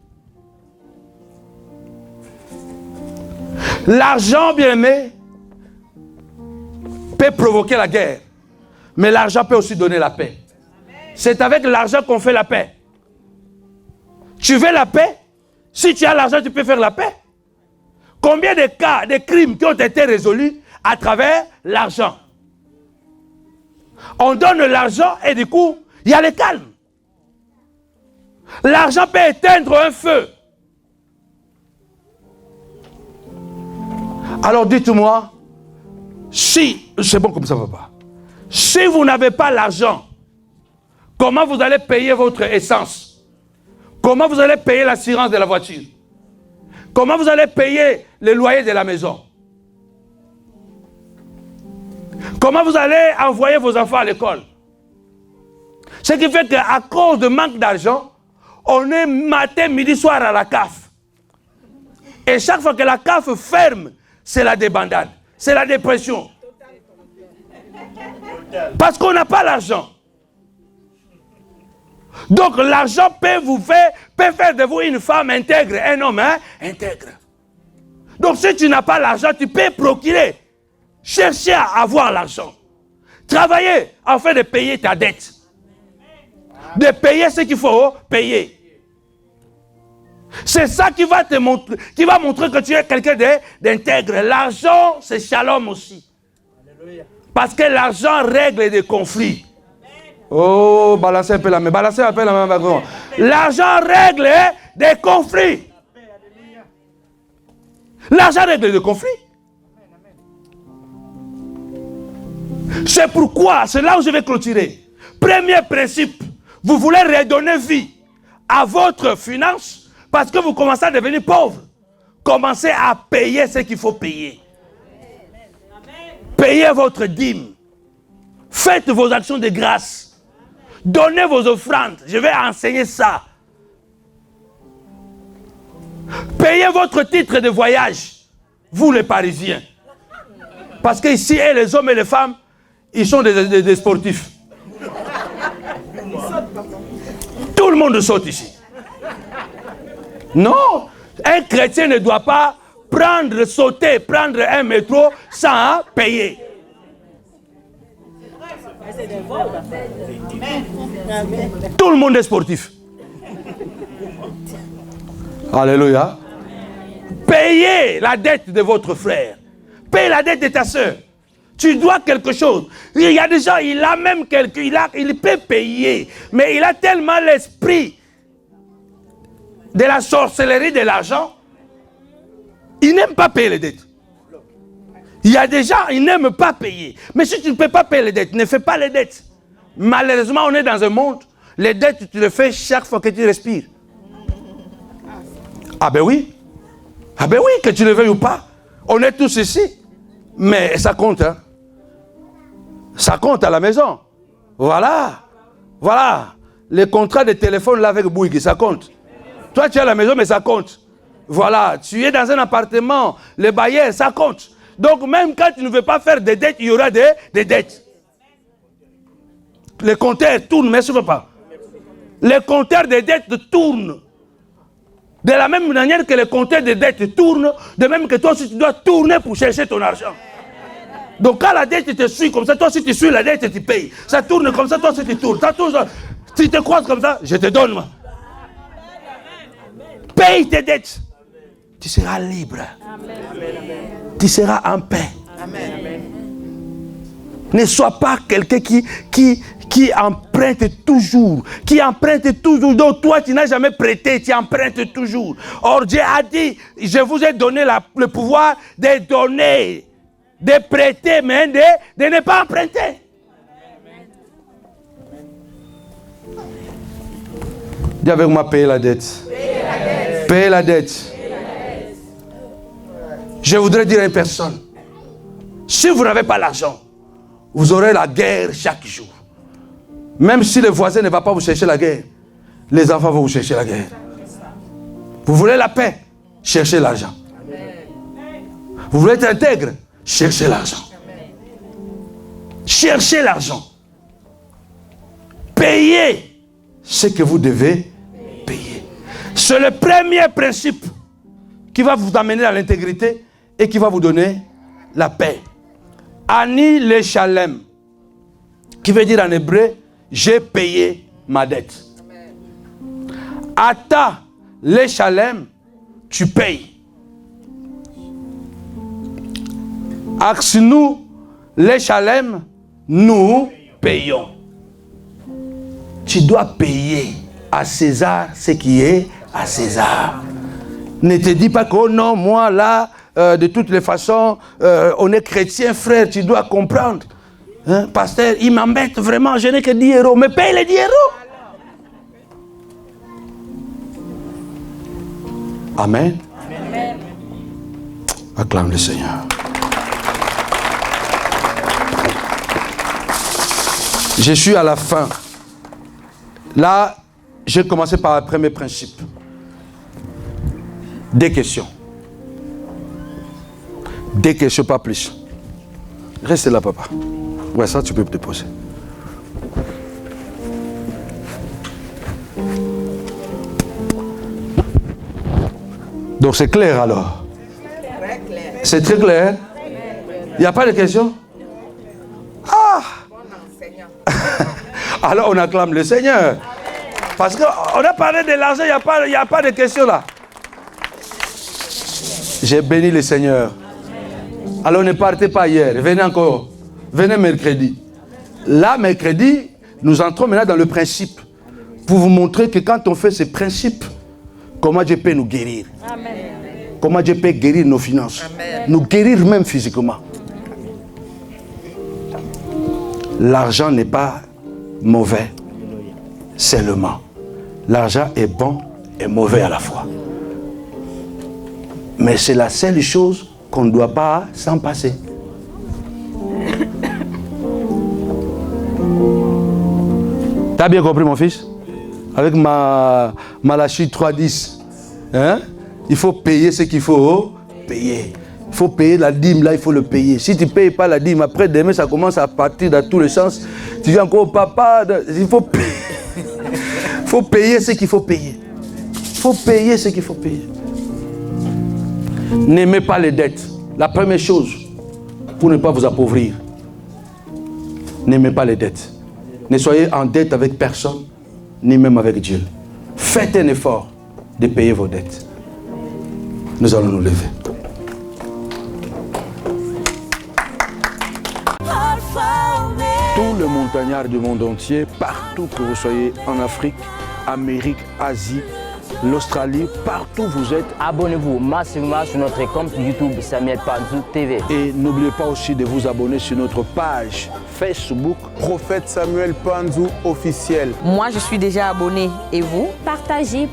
L'argent, bien aimé, peut provoquer la guerre. Mais l'argent peut aussi donner la paix. C'est avec l'argent qu'on fait la paix. Tu veux la paix? Si tu as l'argent, tu peux faire la paix. Combien de cas, de crimes qui ont été résolus à travers l'argent? On donne l'argent et du coup, il y a le calme. L'argent peut éteindre un feu. Alors dites-moi, si, c'est bon comme ça, papa. Si vous n'avez pas l'argent, comment vous allez payer votre essence? Comment vous allez payer l'assurance de la voiture? Comment vous allez payer le loyer de la maison? Comment vous allez envoyer vos enfants à l'école? Ce qui fait qu'à cause de manque d'argent, on est matin, midi, soir à la CAF. Et chaque fois que la CAF ferme, c'est la débandade, c'est la dépression. Parce qu'on n'a pas l'argent. Donc l'argent peut faire de vous une femme intègre, un homme intègre. Donc si tu n'as pas l'argent, tu peux procurer, chercher à avoir l'argent. Travailler afin de payer ta dette. De payer ce qu'il faut payer. C'est ça qui va te montrer, qui va montrer que tu es quelqu'un d'intègre. L'argent, c'est shalom aussi. Parce que l'argent règle des conflits. Oh, balancez un peu la main. Balancez un peu la main. L'argent règle des conflits. L'argent règle des conflits. C'est pourquoi, c'est là où je vais clôturer. Premier principe, vous voulez redonner vie à votre finance parce que vous commencez à devenir pauvre. Commencez à payer ce qu'il faut payer. Payez votre dîme. Faites vos actions de grâce. Donnez vos offrandes. Je vais enseigner ça. Payez votre titre de voyage. Vous les Parisiens. Parce qu'ici, les hommes et les femmes, ils sont des sportifs. Tout le monde saute ici. Non, un chrétien ne doit pas sauter, prendre un métro sans payer. Tout le monde est sportif. Alléluia. Payez la dette de votre frère. Payez la dette de ta soeur. Tu dois quelque chose. Il y a des gens, il a même il peut payer, mais il a tellement l'esprit de la sorcellerie de l'argent, il n'aime pas payer les dettes. Il y a des gens, ils n'aiment pas payer. Mais si tu ne peux pas payer les dettes, ne fais pas les dettes. Malheureusement, on est dans un monde, les dettes, tu les fais chaque fois que tu respires. Ah ben oui. Ah ben oui, que tu le veuilles ou pas. On est tous ici. Mais ça compte, hein. Ça compte à la maison. Voilà. Voilà. Les contrats de téléphone là avec Bouygues, ça compte. Toi, tu es à la maison, mais ça compte. Voilà. Tu es dans un appartement, les bailleurs, ça compte. Donc, même quand tu ne veux pas faire des dettes, il y aura des dettes. Les compteurs tournent, mais je ne veux pas. Les compteurs des dettes tournent. De la même manière que les compteurs des dettes tournent, de même que toi aussi tu dois tourner pour chercher ton argent. Donc quand la dette te suit comme ça, toi aussi tu suis la dette et tu payes. Ça tourne comme ça, toi aussi tu tournes. Ça tourne, si tu te croises comme ça, je te donne. Moi. Paye tes dettes. Tu seras libre. tu seras en paix. Amen. Ne sois pas quelqu'un qui emprunte toujours. Donc toi, tu n'as jamais prêté, tu empruntes toujours. Or, Dieu a dit, je vous ai donné le pouvoir de donner, de prêter, mais de ne pas emprunter. Dis avec moi, payer la dette. Payer la dette. Je voudrais dire à une personne, si vous n'avez pas l'argent, vous aurez la guerre chaque jour. Même si le voisin ne va pas vous chercher la guerre, les enfants vont vous chercher la guerre. Vous voulez la paix, cherchez l'argent. Vous voulez être intègre, cherchez l'argent. Cherchez l'argent. Payez ce que vous devez payer. C'est le premier principe qui va vous amener à l'intégrité et qui va vous donner la paix. Ani le shalem, qui veut dire en hébreu, j'ai payé ma dette. Ata le shalem, tu payes. Aksinu le shalem, nous payons. Tu dois payer à César ce qui est à César. Ne te dis pas que oh non, moi là, de toutes les façons, on est chrétien, frère, tu dois comprendre. Hein, pasteur, il m'embête vraiment, je n'ai que 10 euros, mais paye les 10 euros. Amen. Amen. Acclame le Seigneur. Je suis à la fin. Là, j'ai commencé par le premier principe. Des questions. Des questions, pas plus. Reste là, papa. Ouais, ça, tu peux te poser. Donc, c'est clair, alors? C'est très clair. Il n'y a pas de questions? Ah! Alors, on acclame le Seigneur. Parce qu'on a parlé de l'argent, il n'y a pas de questions là. J'ai béni le Seigneur. Alors ne partez pas hier, venez encore. Venez mercredi. Là, mercredi, nous entrons maintenant dans le principe. Pour vous montrer que quand on fait ces principes, comment Dieu peut nous guérir. Amen. Comment Dieu peut guérir nos finances. Amen. Nous guérir même physiquement. L'argent n'est pas mauvais seulement. L'argent est bon et mauvais à la fois. Mais c'est la seule chose qu'on ne doit pas s'en passer. T'as bien compris, mon fils? Avec Malachie 3:10. Hein? Il faut payer ce qu'il faut payer. Il faut payer la dîme, là, il faut le payer. Si tu ne payes pas la dîme, après demain, ça commence à partir dans tous les sens. Tu dis encore au papa, il faut payer. Il faut payer ce qu'il faut payer. Il faut payer ce qu'il faut payer. N'aimez pas les dettes. La première chose, pour ne pas vous appauvrir, n'aimez pas les dettes. Ne soyez en dette avec personne, ni même avec Dieu. Faites un effort de payer vos dettes. Nous allons nous lever. Tous les montagnards du monde entier, partout que vous soyez, en Afrique, Amérique, Asie, l'Australie, partout où vous êtes. Abonnez-vous massivement sur notre compte YouTube Samuel Panzou TV. Et n'oubliez pas aussi de vous abonner sur notre page Facebook Prophète Samuel Panzou officiel. Moi, je suis déjà abonné. Et vous? Partagez,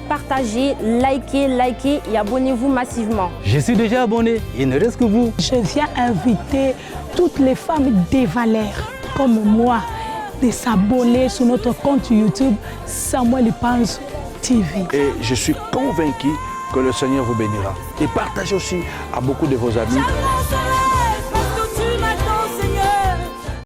likez et abonnez-vous massivement. Je suis déjà abonné, il ne reste que vous. Je viens inviter toutes les femmes des valeurs comme moi de s'abonner sur notre compte YouTube Samuel Panzou TV. Et je suis convaincu que le Seigneur vous bénira. Et partagez aussi à beaucoup de vos amis.